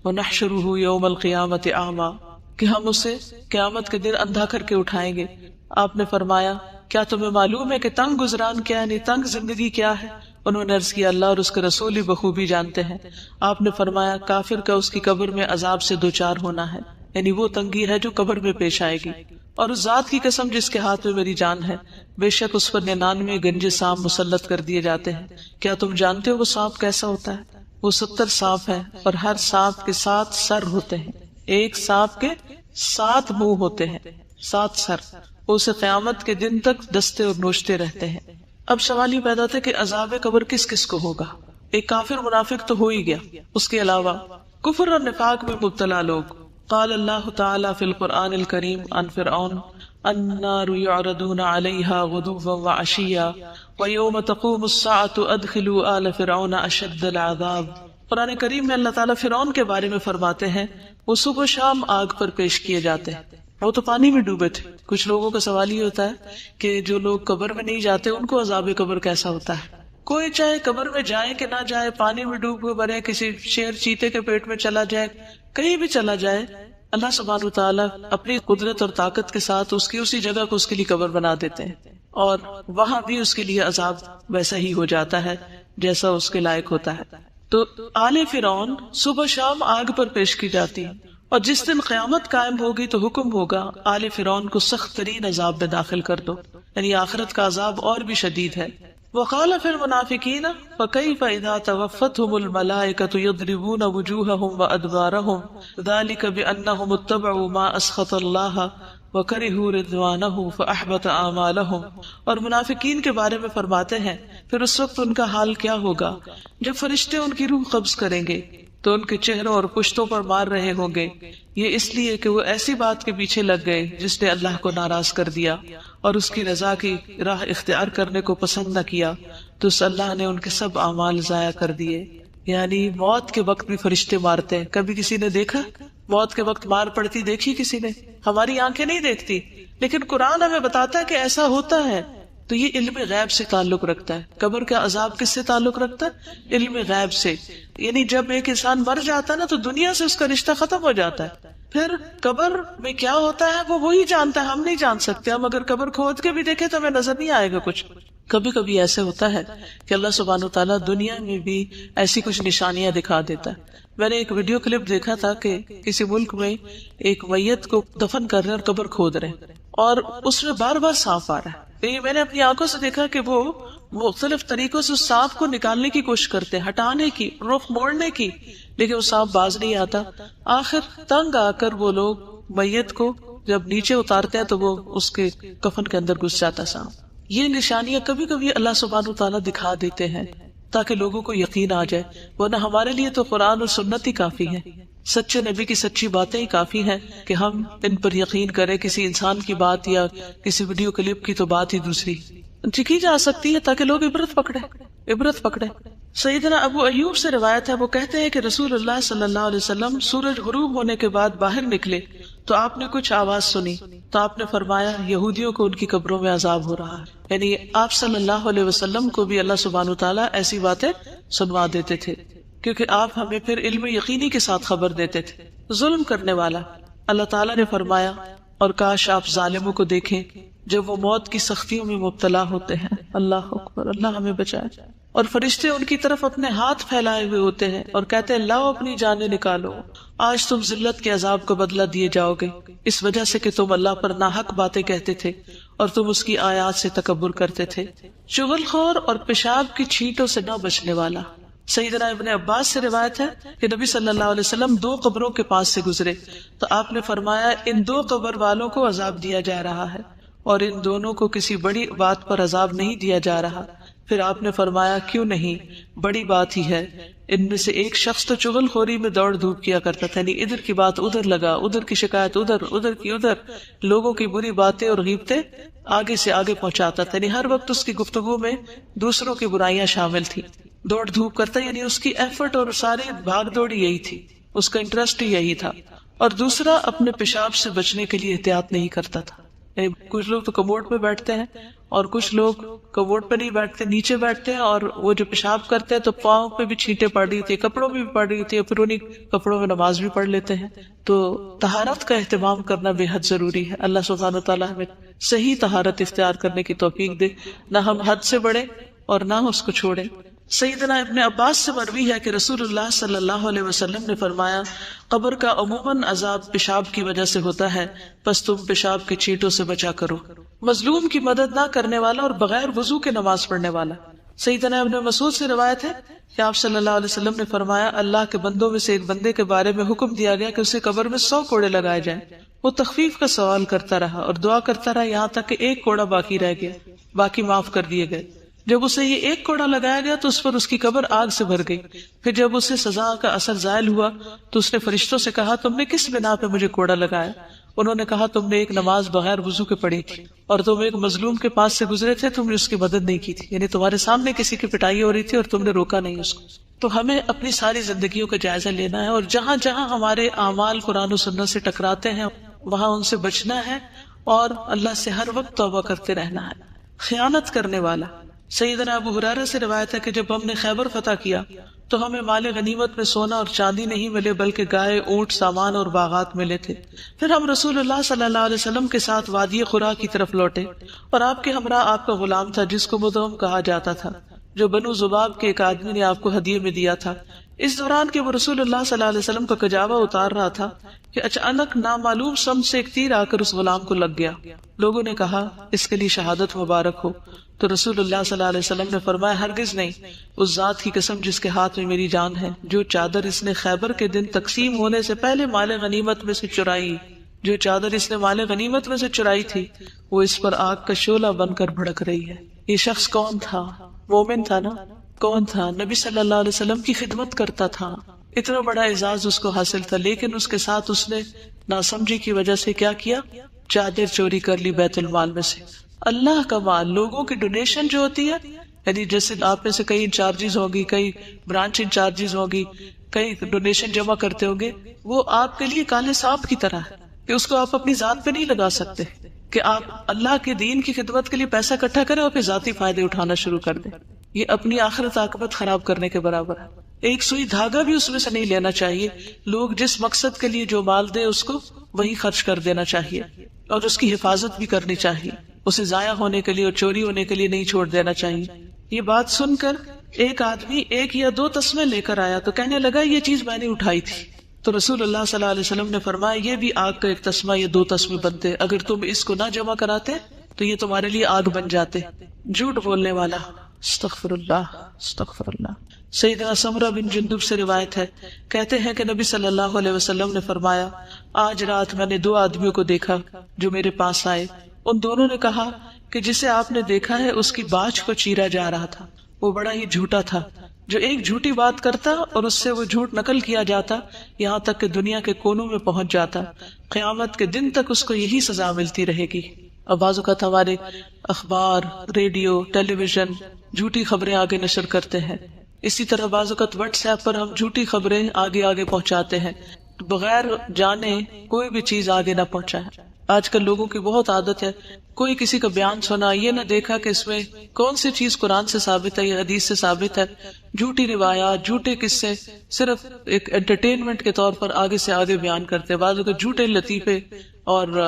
وَنَحْشُرُهُ يَوْمَ الْقِيَامَةِ أَعْمَى، کہ ہم اسے قیامت کے دن اندھا کر کے اٹھائیں گے۔ آپ نے فرمایا کیا تمہیں معلوم ہے کہ تنگ گزران کیا ہے، یعنی تنگ زندگی کیا ہے؟ انہوں نے عرض کیا اللہ اور اس کے رسول ہی بخوبی جانتے ہیں۔ آپ نے فرمایا کافر کا اس کی قبر میں عذاب سے دوچار ہونا ہے، یعنی وہ تنگی ہے جو قبر میں پیش آئے گی۔ اور اس ذات کی قسم جس کے ہاتھ میں میری جان ہے، بے شک اس پر 99 گنجے سانپ مسلط کر دیے جاتے ہیں۔ کیا تم جانتے ہو وہ سانپ کیسا ہوتا ہے؟ وہ 70 سانپ ہیں اور ہر سانپ کے 7 سر ہوتے ہیں، ایک سانپ کے 7 منہ ہوتے ہیں، 7 سر۔ وہ اسے قیامت کے دن تک ڈستے اور نوچتے رہتے ہیں۔ اب سوال یہ پیدا ہوتا ہے کہ عذاب قبر کس کس کو ہوگا؟ ایک کافر منافق تو ہو ہی گیا، اس کے علاوہ کفر اور نفاق میں مبتلا لوگ۔ قال اللہ تعالی فی القرآن الکریم عن فرعون النار یعرضون علیہا غدوا وعشیا ویوم تقوم الساعة ادخلوا آل فرعون اشد العذاب۔ قرآن کریم میں اللہ تعالیٰ فرعون کے بارے میں فرماتے ہیں وہ صبح و شام آگ پر پیش کیے جاتے ہیں، وہ تو پانی میں ڈوبے تھے۔ کچھ لوگوں کا سوال یہ ہوتا ہے کہ جو لوگ قبر میں نہیں جاتے ان کو عذاب قبر کیسا ہوتا ہے؟ کوئی چاہے قبر میں جائے کہ نہ جائے، پانی میں ڈوب کے مرے، کسی شیر چیتے کے پیٹ میں چلا جائے، کہیں بھی چلا جائے، اللہ سبحانہ وتعالیٰ اپنی قدرت اور طاقت کے ساتھ اس کی اسی جگہ کو اس کے لیے قبر بنا دیتے ہیں، اور وہاں بھی اس کے لیے عذاب ویسا ہی ہو جاتا ہے جیسا اس کے لائق ہوتا ہے۔ تو آل فرعون صبح شام آگ پر پیش کی جاتی ہے، اور جس دن قیامت قائم ہوگی تو حکم ہوگا آل فرعون کو سخت ترین عذاب میں داخل کر دو، یعنی آخرت کا عذاب اور بھی شدید ہے۔ وقال فی المنافقین فکیف اذا توفتهم الملائکۃ یضربون وجوہهم وادبارهم ذلک بانہم اتبعوا ما اسخط اللہ وَكَرِهُوا رِضْوَانَهُ فَأَحْبَطَ أَعْمَالَهُمْ، اور منافقین کے بارے میں فرماتے ہیں پھر اس وقت ان کا حال کیا ہوگا جب فرشتے ان کی روح قبض کریں گے تو ان کے چہروں اور پشتوں پر مار رہے ہوں گے، یہ اس لیے کہ وہ ایسی بات کے پیچھے لگ گئے جس نے اللہ کو ناراض کر دیا اور اس کی رضا کی راہ اختیار کرنے کو پسند نہ کیا، تو اس اللہ نے ان کے سب اعمال ضائع کر دیے۔ یعنی موت کے وقت بھی فرشتے مارتے ہیں۔ کبھی کسی نے دیکھا موت کے وقت مار پڑتی؟ دیکھی کسی نے؟ ہماری آنکھیں نہیں دیکھتی، لیکن قرآن ہمیں بتاتا ہے کہ ایسا ہوتا ہے۔ تو یہ علم غیب سے تعلق رکھتا ہے۔ قبر کا عذاب کس سے تعلق رکھتا ہے؟ علم غیب سے۔ یعنی جب ایک انسان مر جاتا ہے نا تو دنیا سے اس کا رشتہ ختم ہو جاتا ہے۔ پھر قبر میں کیا ہوتا ہے وہ وہی جانتا ہے، ہم نہیں جان سکتے۔ ہم اگر قبر کھود کے بھی دیکھیں تو ہمیں نظر نہیں آئے گا کچھ۔ کبھی کبھی ایسے ہوتا ہے کہ اللہ سبحانہ وتعالیٰ دنیا میں بھی ایسی کچھ نشانیاں دکھا دیتا ہے۔ میں نے ایک ویڈیو کلپ دیکھا تھا کہ کسی ملک میں ایک میت کو دفن کر رہے ہیں اور قبر کھود رہے ہیں، اور اس میں بار بار سانپ آ رہا ہے۔ یہ میں نے اپنی آنکھوں سے دیکھا کہ وہ مختلف طریقوں سے اس سانپ کو نکالنے کی کوشش کرتے ہیں، ہٹانے کی، رخ موڑنے کی، لیکن وہ سانپ باز نہیں آتا۔ آخر تنگ آ کر وہ لوگ میت کو جب نیچے اتارتے ہیں تو وہ اس کے کفن کے اندر گھس جاتا سانپ۔ یہ نشانیاں کبھی کبھی اللہ سبحانہ وتعالیٰ دکھا دیتے ہیں تاکہ لوگوں کو یقین آ جائے، ورنہ ہمارے لیے تو قرآن اور سنت ہی کافی ہے، سچے نبی کی سچی باتیں ہی کافی ہیں کہ ہم ان پر یقین کریں۔ کسی انسان کی بات یا کسی ویڈیو کلپ کی تو بات ہی دوسری کی جا سکتی ہے تاکہ لوگ عبرت پکڑے۔ سیدنا ابو ایوب سے روایت ہے، وہ کہتے ہیں کہ رسول اللہ صلی اللہ علیہ وسلم سورج غروب ہونے کے بعد باہر نکلے تو آپ نے کچھ آواز سنی تو آپ نے فرمایا یہودیوں کو ان کی قبروں میں عذاب ہو رہا ہے۔ یعنی آپ صلی اللہ علیہ وسلم کو بھی اللہ سبحانہ وتعالیٰ ایسی باتیں سنوا دیتے تھے کیونکہ آپ ہمیں پھر علم یقینی کے ساتھ خبر دیتے تھے۔ ظلم کرنے والا، اللہ تعالیٰ نے فرمایا اور کاش آپ ظالموں کو دیکھیں جب وہ موت کی سختیوں میں مبتلا ہوتے ہیں۔ اللہ اکبر، اللہ ہمیں بچائے۔ اور فرشتے ان کی طرف اپنے ہاتھ پھیلائے ہوئے ہوتے ہیں اور کہتے ہیں لاؤ اپنی جانیں نکالو، آج تم ذلت کے عذاب کو بدلہ دیے جاؤ گے، اس وجہ سے کہ تم اللہ پر ناحق باتیں کہتے تھے اور تم اس کی آیات سے تکبر کرتے تھے۔ چغل خور اور پیشاب کی چھینٹوں سے نہ بچنے والا، سیدنا ابن عباس سے روایت ہے کہ نبی صلی اللہ علیہ وسلم 2 قبروں کے پاس سے گزرے تو آپ نے فرمایا ان 2 قبر والوں کو عذاب دیا جا رہا ہے اور ان دونوں کو کسی بڑی بات پر عذاب نہیں دیا جا رہا۔ پھر آپ نے فرمایا کیوں نہیں، بڑی بات ہی ہے۔ ان میں سے ایک شخص تو چغل خوری میں دوڑ دھوپ کیا کرتا تھا، یعنی ادھر کی بات ادھر لگا، ادھر کی شکایت ادھر، ادھر کی ادھر، لوگوں کی بری باتیں اور غیبتیں آگے سے آگے پہنچاتا تھا، یعنی ہر وقت اس کی گفتگو میں دوسروں کی برائیاں شامل تھی۔ دوڑ دھوپ کرتا یعنی اس کی ایفرٹ اور ساری بھاگ دوڑی یہی تھی، اس کا انٹرسٹ ہی یہی تھا۔ اور دوسرا اپنے پیشاب سے بچنے کے لیے احتیاط نہیں کرتا تھا۔ کچھ لوگ تو کموڈ پہ بیٹھتے ہیں اور کچھ لوگ کموڈ پہ نہیں بیٹھتے، نیچے بیٹھتے ہیں، اور وہ جو پیشاب کرتے ہیں تو پاؤں پہ بھی چھینٹیں پڑ رہی ہوتی ہے، کپڑوں میں بھی پڑ رہی ہوتی ہے، پھر انہیں کپڑوں میں نماز بھی پڑھ لیتے ہیں۔ تو طہارت کا اہتمام کرنا بے حد ضروری ہے۔ اللہ سبحانہ وتعالیٰ ہمیں صحیح طہارت اختیار کرنے کی توفیق دے، نہ ہم حد سے بڑھیں اور نہ اس کو چھوڑیں۔ سیدنا ابن عباس سے مروی ہے کہ رسول اللہ صلی اللہ علیہ وسلم نے فرمایا قبر کا عموماً عذاب پیشاب کی وجہ سے ہوتا ہے، پس تم پیشاب کے چھینٹوں سے بچا کرو۔ مظلوم کی مدد نہ کرنے والا اور بغیر وضو کے نماز پڑھنے والا، سیدنا ابن مسعود سے روایت ہے کہ آپ صلی اللہ علیہ وسلم نے فرمایا اللہ کے بندوں میں سے ایک بندے کے بارے میں حکم دیا گیا کہ اسے قبر میں 100 کوڑے لگائے جائیں۔ وہ تخفیف کا سوال کرتا رہا اور دعا کرتا رہا یہاں تک کہ 1 کوڑا باقی رہ گیا، باقی معاف کر دیے گئے۔ جب اسے یہ 1 کوڑا لگایا گیا تو اس پر اس کی قبر آگ سے بھر گئی۔ پھر جب اسے سزا کا اثر زائل ہوا تو اس نے فرشتوں سے کہا تم نے کس بنا پہ مجھے کوڑا لگایا؟ انہوں نے کہا تم نے ایک نماز بغیر وضو کے پڑھی تھی اور تم ایک مظلوم کے پاس سے گزرے تھے، تم نے اس کی مدد نہیں کی تھی، یعنی تمہارے سامنے کسی کی پٹائی ہو رہی تھی اور تم نے روکا نہیں اس کو۔ تو ہمیں اپنی ساری زندگیوں کا جائزہ لینا ہے اور جہاں جہاں ہمارے اعمال قرآن و سنت سے ٹکراتے ہیں وہاں ان سے بچنا ہے اور اللہ سے ہر وقت توبہ کرتے رہنا ہے۔ خیانت کرنے والا، سیدنا ابو ہریرہ سے روایت ہے کہ جب ہم نے خیبر فتح کیا تو ہمیں مال غنیمت میں سونا اور چاندی نہیں ملے بلکہ گائے، اونٹ، سامان اور باغات ملے تھے۔ پھر ہم رسول اللہ صلی اللہ علیہ وسلم کے ساتھ وادی قرا کی طرف لوٹے اور آپ کے ہمراہ آپ کا غلام تھا جس کو مدعم کہا جاتا تھا، جو بنو ذباب کے ایک آدمی نے آپ کو ہدیے میں دیا تھا۔ اس دوران کہ وہ رسول اللہ صلی اللہ علیہ وسلم کا کجاوا اتار رہا تھا کہ اچانک نامعلوم سمت سے ایک تیر آ کر اس غلام کو لگ گیا۔ لوگوں نے کہا اس کے لیے شہادت مبارک ہو، تو رسول اللہ صلی اللہ علیہ وسلم نے فرمایا ہرگز نہیں، اس ذات کی قسم جس کے ہاتھ میں میری جان ہے، جو چادر اس نے خیبر کے دن تقسیم ہونے سے پہلے مال غنیمت میں سے چرائی، جو چادر اس نے مال غنیمت میں سے چرائی تھی وہ اس پر آگ کا شعلہ بن کر بھڑک رہی ہے۔ یہ شخص کون تھا؟ مومن تھا نا؟ کون تھا؟ نبی صلی اللہ علیہ وسلم کی خدمت کرتا تھا، اتنا بڑا اعزاز اس کو حاصل تھا، لیکن اس کے ساتھ اس نے ناسمجھی کی وجہ سے کیا کیا؟ چادر چوری کر لی بیت المال میں سے۔ اللہ کا مال، لوگوں کی ڈونیشن جو ہوتی ہے، یعنی جیسے آپ میں سے کئی انچارجز ہوگی، کئی برانچ انچارجز ہوگی، کئی ڈونیشن جمع کرتے ہوں گے، وہ آپ کے لیے کالے سانپ کی طرح ہے کہ اس کو آپ اپنی ذات پہ نہیں لگا سکتے، کہ آپ اللہ کے دین کی خدمت کے لیے پیسہ اکٹھا کریں اور پھر ذاتی فائدے اٹھانا شروع کر دیں۔ یہ اپنی آخرت عاقبت خراب کرنے کے برابر ہے۔ ایک سوئی دھاگا بھی اس میں سے نہیں لینا چاہیے۔ لوگ جس مقصد کے لیے جو مال دے اس کو وہی خرچ کر دینا چاہیے، اور اس کی حفاظت بھی کرنی چاہیے، اسے ضائع ہونے کے لیے اور چوری ہونے کے لیے نہیں چھوڑ دینا چاہیے۔ یہ بات سن کر ایک آدمی 1 یا 2 تسمے لے کر آیا تو کہنے لگا یہ چیز میں نے اٹھائی تھی۔ تو رسول اللہ صلی اللہ علیہ وسلم نے فرمایا یہ بھی آگ کا 1 تسمہ یا 2 تسمے بنتے، اگر تم اس کو نہ جمع کراتے تو یہ تمہارے لیے آگ بن جاتے۔ جھوٹ بولنے والا، استغفر اللہ استغفر اللہ۔ سیدنا سمرہ بن جندب سے روایت ہے، کہتے ہیں کہ نبی صلی اللہ علیہ وسلم نے فرمایا آج رات میں نے 2 آدمیوں کو دیکھا جو میرے پاس آئے۔ ان دونوں نے کہا کہ جسے آپ نے دیکھا ہے اس کی باچھ کو چیرا جا رہا تھا، وہ بڑا ہی جھوٹا تھا، جو ایک جھوٹی بات کرتا اور اس سے وہ جھوٹ نقل کیا جاتا یہاں تک کہ دنیا کے کونوں میں پہنچ جاتا، قیامت کے دن تک اس کو یہی سزا ملتی رہے گی۔ اب بعض اوقات ہمارے اخبار، ریڈیو، ٹیلی ویژن جھوٹی خبریں آگے نشر کرتے ہیں، اسی طرح بعض اوقات واٹس ایپ پر ہم جھوٹی خبریں آگے پہنچاتے ہیں، بغیر جانے کوئی بھی چیز آگے نہ پہنچائے۔ آج کل لوگوں کی بہت عادت ہے، کوئی کسی کا بیان سنا، یہ نہ دیکھا کہ اس میں کون سی چیز قرآن سے ثابت ہے یا حدیث سے ثابت ہے، جھوٹی روایات، جھوٹے قصے صرف ایک انٹرٹینمنٹ کے طور پر آگے سے آگے بیان کرتے، بعض اوقات جھوٹے لطیفے اور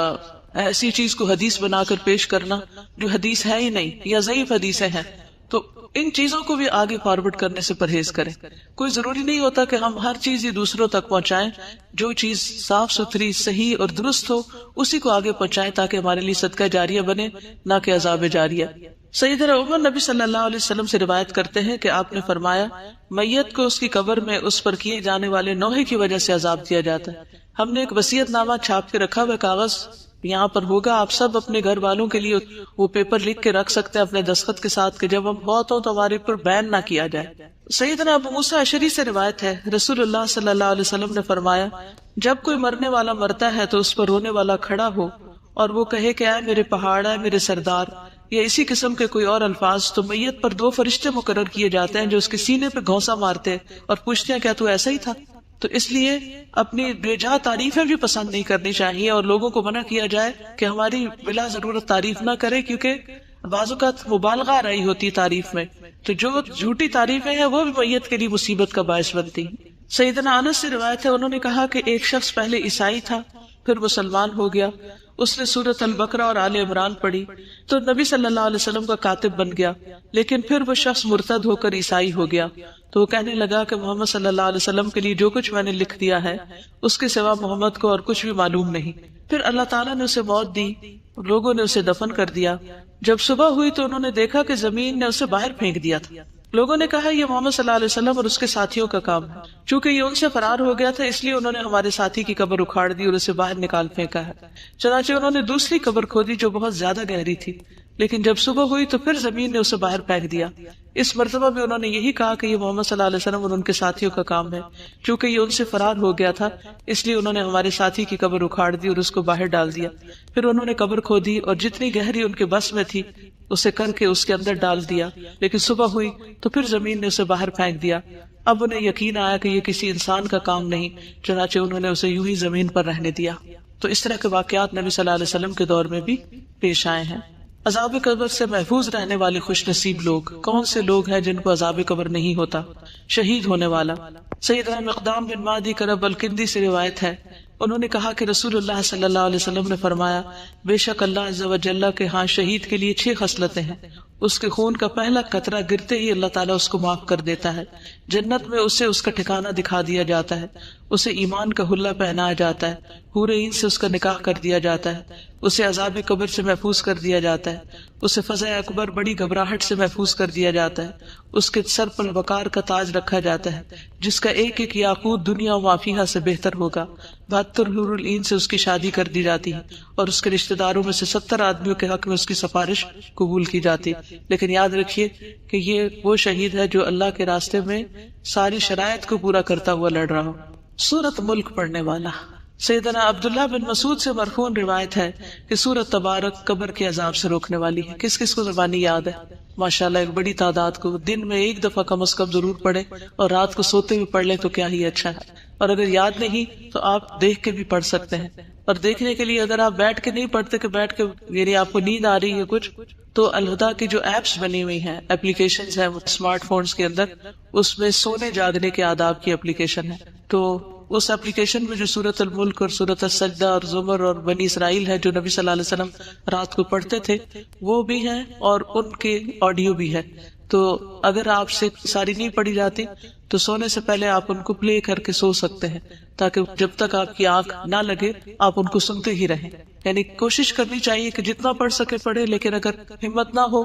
ایسی چیز کو حدیث بنا کر پیش کرنا جو حدیث ہے ہی نہیں یا ضعیف حدیثیں ہیں۔ تو ان چیزوں کو بھی آگے فارورڈ کرنے سے پرہیز کریں۔ کوئی ضروری نہیں ہوتا کہ ہم ہر چیز یہ دوسروں تک پہنچائیں، جو چیز صاف ستھری، صحیح اور درست ہو اسی کو آگے پہنچائیں تاکہ ہمارے لیے صدقہ جاریہ بنے، نہ کہ عذاب جاریہ۔ سیدنا عمر نبی صلی اللہ علیہ وسلم سے روایت کرتے ہیں کہ آپ نے فرمایا میت کو اس کی قبر میں اس پر کیے جانے والے نوحے کی وجہ سے عذاب دیا جاتا ہے۔ ہم نے ایک وصیت نامہ چھاپ کے رکھا ہوا کاغذ یہاں پر ہوگا، آپ سب اپنے گھر والوں کے لیے وہ پیپر لکھ کے رکھ سکتے ہیں اپنے دستخط کے ساتھ کہ جب ہم بہت ہوں تو ہمارے پر بین نہ کیا جائے۔ سیدنا ابو موسیٰ اشعری سے روایت ہے، رسول اللہ صلی اللہ علیہ وسلم نے فرمایا جب کوئی مرنے والا مرتا ہے تو اس پر رونے والا کھڑا ہو اور وہ کہے کہ اے میرے پہاڑ، اے میرے سردار، یا اسی قسم کے کوئی اور الفاظ، تو میت پر 2 فرشتے مقرر کیے جاتے ہیں جو اس کے سینے پہ گھونسا مارتے اور پوچھتے ہیں کیا تو ایسا ہی تھا؟ تو اس لیے اپنی بے جا تعریفیں بھی پسند نہیں کرنی چاہیے اور لوگوں کو منع کیا جائے کہ ہماری بلا ضرورت تعریف نہ کرے، کیونکہ بعض اوقات مبالغہ رہی ہوتی تعریف میں، تو جو جھوٹی تعریفیں ہیں وہ بھی میت کے لیے مصیبت کا باعث بنتی۔ سیدنا انس سے روایت ہے، انہوں نے کہا کہ ایک شخص پہلے عیسائی تھا پھر مسلمان ہو گیا، اس نے سورۃ البقرہ اور آل عمران پڑھی تو نبی صلی اللہ علیہ وسلم کا کاتب بن گیا، لیکن پھر وہ شخص مرتد ہو کر عیسائی ہو گیا تو وہ کہنے لگا کہ محمد صلی اللہ علیہ وسلم کے لیے جو کچھ میں نے لکھ دیا ہے اس کے سوا محمد کو اور کچھ بھی معلوم نہیں۔ پھر اللہ تعالیٰ نے اسے موت دی، لوگوں نے اسے دفن کر دیا۔ جب صبح ہوئی تو انہوں نے دیکھا کہ زمین نے اسے باہر پھینک دیا تھا۔ لوگوں نے کہا یہ محمد صلی اللہ علیہ وسلم اور اس کے ساتھیوں کا کام ہے، چونکہ یہ ان سے فرار ہو گیا تھا اس لیے انہوں نے ہمارے ساتھی کی قبر اکھاڑ دی اور اسے باہر نکال پھینکا ہے۔ چنانچہ انہوں نے دوسری قبر کھودی جو بہت زیادہ گہری تھی، لیکن جب صبح ہوئی تو پھر زمین نے اسے باہر پھینک دیا۔ اس مرتبہ بھی انہوں نے یہی کہا کہ یہ محمد صلی اللہ علیہ وسلم اور ان کے ساتھیوں کا کام ہے، چونکہ یہ ان سے فرار ہو گیا تھا اس لیے انہوں نے ہمارے ساتھی کی قبر اکھاڑ دی اور اس کو باہر ڈال دیا۔ پھر انہوں نے قبر کھودی اور جتنی گہری ان کے بس میں تھی اسے کر کے اس کے اندر ڈال دیا، لیکن صبح ہوئی تو پھر زمین نے اسے باہر پھینک دیا۔ اب انہیں یقین آیا کہ یہ کسی انسان کا کام نہیں، چنانچہ انہوں نے اسے یوں ہی زمین پر رہنے دیا۔ تو اس طرح کے واقعات نبی صلی اللہ علیہ وسلم کے دور میں بھی پیش آئے ہیں۔ عذاب قبر سے محفوظ رہنے والے خوش نصیب لوگ کون سے لوگ ہیں جن کو عذاب قبر نہیں ہوتا؟ شہید ہونے والا۔ سیدنا مقدام بن مادی کرب الکندی سے روایت ہے، انہوں نے کہا کہ رسول اللہ صلی اللہ علیہ وسلم نے فرمایا بے شک اللہ عز و جل کے ہاں شہید کے لیے 6 خصلتیں ہیں، اس کے خون کا پہلا قطرہ گرتے ہی اللہ تعالیٰ اس کو معاف کر دیتا ہے، جنت میں اسے اس کا ٹھکانہ دکھا دیا جاتا ہے، اسے ایمان کا حلہ پہنایا جاتا ہے، حور عین سے اس کا نکاح کر دیا جاتا ہے، اسے عذاب قبر سے محفوظ کر دیا جاتا ہے، اسے فزع اکبر بڑی گھبراہٹ سے محفوظ کر دیا جاتا ہے، اس کے سر پر وقار کا تاج رکھا جاتا ہے جس کا ایک ایک یاقوت دنیا و ما فیہا سے بہتر ہوگا، 72 حور العین سے اس کی شادی کر دی جاتی ہے اور اس کے رشتہ داروں میں سے 70 آدمیوں کے حق میں اس کی سفارش قبول کی جاتی ہے۔ لیکن یاد رکھیے کہ یہ وہ شہید ہے جو اللہ کے راستے میں ساری شرائط کو پورا کرتا ہوا لڑ رہا ہو۔ سورۃ ملک پڑھنے والا سیدنا عبداللہ بن مسعود سے مرفوع روایت ہے کہ سورۃ تبارک قبر کے عذاب سے روکنے والی ہے۔ کس کس کو زبانی یاد ہے؟ ماشاءاللہ ایک بڑی تعداد کو۔ دن میں ایک دفعہ کم از کم ضرور پڑھے اور رات کو سوتے ہوئے پڑھ لیں تو کیا ہی اچھا ہے، اور اگر یاد نہیں تو آپ دیکھ کے بھی پڑھ سکتے ہیں۔ اور دیکھنے کے لیے اگر آپ بیٹھ کے نہیں پڑھتے کہ بیٹھ کے یعنی آپ کو نیند آ رہی ہے کچھ، تو الہدا کی جو ایپس بنی ہوئی ہیں، اپلیکیشنز ہیں اسمارٹ فونز کے اندر، اس میں سونے جاگنے کے آداب کی اپلیکیشن ہے، تو اس اپلیکیشن میں جو سورۃ الملک اور سورۃ السجدہ اور زمر اور بنی اسرائیل ہے جو نبی صلی اللہ علیہ وسلم رات کو پڑھتے تھے وہ بھی ہیں اور ان کے آڈیو بھی ہے۔ تو اگر آپ سے ساری نہیں پڑھی جاتی تو سونے سے پہلے آپ ان کو پلے کر کے سو سکتے ہیں تاکہ جب تک آپ کی آنکھ نہ لگے آپ ان کو سنتے ہی رہیں۔ یعنی کوشش کرنی چاہیے کہ جتنا پڑھ سکے پڑھے، لیکن اگر ہمت نہ ہو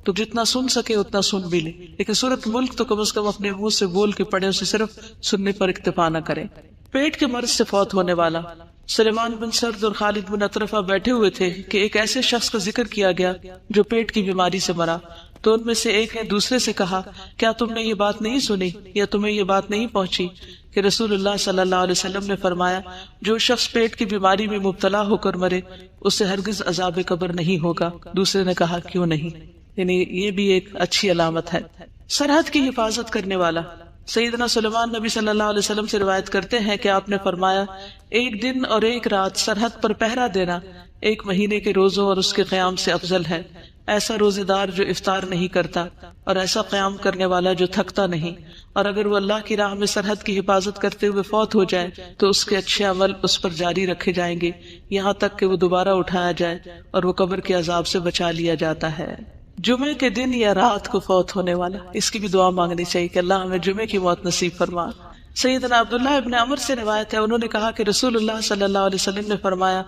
تو جتنا سن سکے اتنا سن بھی لے، لیکن سورۃ ملک تو کم از کم اپنے منہ سے بول کے پڑھے، اسے صرف سننے پر اکتفا نہ کریں۔ پیٹ کے مرض سے فوت ہونے والا سلیمان بن سرد اور خالد بن اطرفہ بیٹھے ہوئے تھے کہ ایک ایسے شخص کا ذکر کیا گیا جو پیٹ کی بیماری سے مرا، تو ان میں سے ایک نے دوسرے سے کہا، کیا تم نے یہ بات نہیں سنی یا تمہیں یہ بات نہیں پہنچی کہ رسول اللہ صلی اللہ علیہ وسلم نے فرمایا جو شخص پیٹ کی بیماری میں مبتلا ہو کر مرے اس سے ہرگز عذاب قبر نہیں ہوگا۔ دوسرے نے کہا کیوں نہیں، یعنی یہ بھی ایک اچھی علامت ہے۔ سرحد کی حفاظت کرنے والا سیدنا سلیمان نبی صلی اللہ علیہ وسلم سے روایت کرتے ہیں کہ آپ نے فرمایا ایک دن اور ایک رات سرحد پر پہرا دینا ایک مہینے کے روزوں اور اس کے قیام سے افضل ہے۔ ایسا روزے دار جو افطار نہیں کرتا اور ایسا قیام کرنے والا جو تھکتا نہیں، اور اگر وہ اللہ کی راہ میں سرحد کی حفاظت کرتے ہوئے فوت ہو جائے تو اس کے اچھے عمل اس پر جاری رکھے جائیں گے یہاں تک کہ وہ دوبارہ اٹھایا جائے اور وہ قبر کے عذاب سے بچا لیا جاتا ہے۔ جمعے کے دن یا رات کو فوت ہونے والا، اس کی بھی دعا مانگنی چاہیے کہ اللہ ہمیں جمعے کی موت نصیب فرما۔ سیدنا عبداللہ ابن عمر سے روایت ہے، انہوں نے کہا کہ رسول اللہ صلی اللہ علیہ وسلم نے فرمایا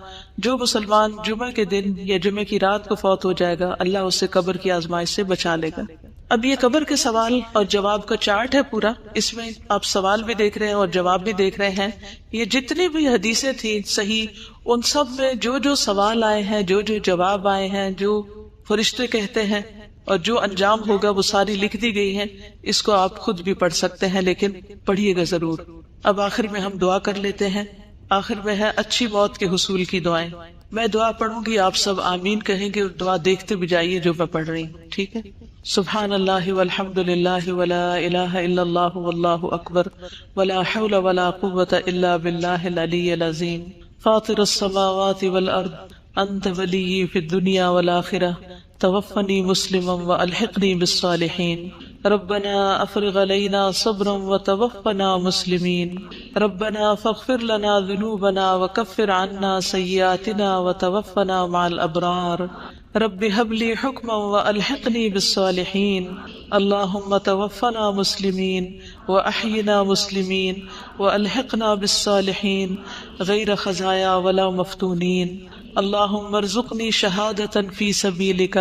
جو مسلمان جمعے کے دن یا جمعے کی رات کو فوت ہو جائے گا اللہ اسے قبر کی آزمائش سے بچا لے گا۔ اب یہ قبر کے سوال اور جواب کا چارٹ ہے پورا، اس میں آپ سوال بھی دیکھ رہے ہیں اور جواب بھی دیکھ رہے ہیں۔ یہ جتنی بھی حدیثیں تھیں صحیح، ان سب میں جو جو سوال آئے ہیں، جو جو جواب آئے ہیں، جو فرشتے کہتے ہیں اور جو انجام ہوگا وہ ساری لکھ دی گئی ہیں۔ اس کو آپ خود بھی پڑھ سکتے ہیں لیکن پڑھیے گا ضرور۔ اب آخر میں ہم دعا کر لیتے ہیں۔ آخر میں ہے اچھی موت کے حصول کی دعائیں۔ میں دعا پڑھوں گی، آپ سب آمین کہیں گے، دعا دیکھتے بھی جائیے جو میں پڑھ رہی ہوں، ٹھیک ہے؟ سبحان اللہ والحمد للہ ولا الہ الا اللہ واللہ اکبر ولا حول ولا قوة الا باللہ العلی العظیم فاطر السماوات والارض انت ولی فی الدنیا والآخرہ توفنی مسلما والحقنی بالصالحین ربنا افرغ علینا صبرا وتوفنا مسلمین ربنا فاغفر لنا ذنوبنا وکفر عنا سیئاتنا وتوفنا مع الابرار رب هب لي حكما والحقني بالصالحين اللهم توفنا مسلمين واحينا مسلمين والحقنا بالصالحين غير خزايا ولا مفتونين اللهم ارزقني شهادة في سبيلك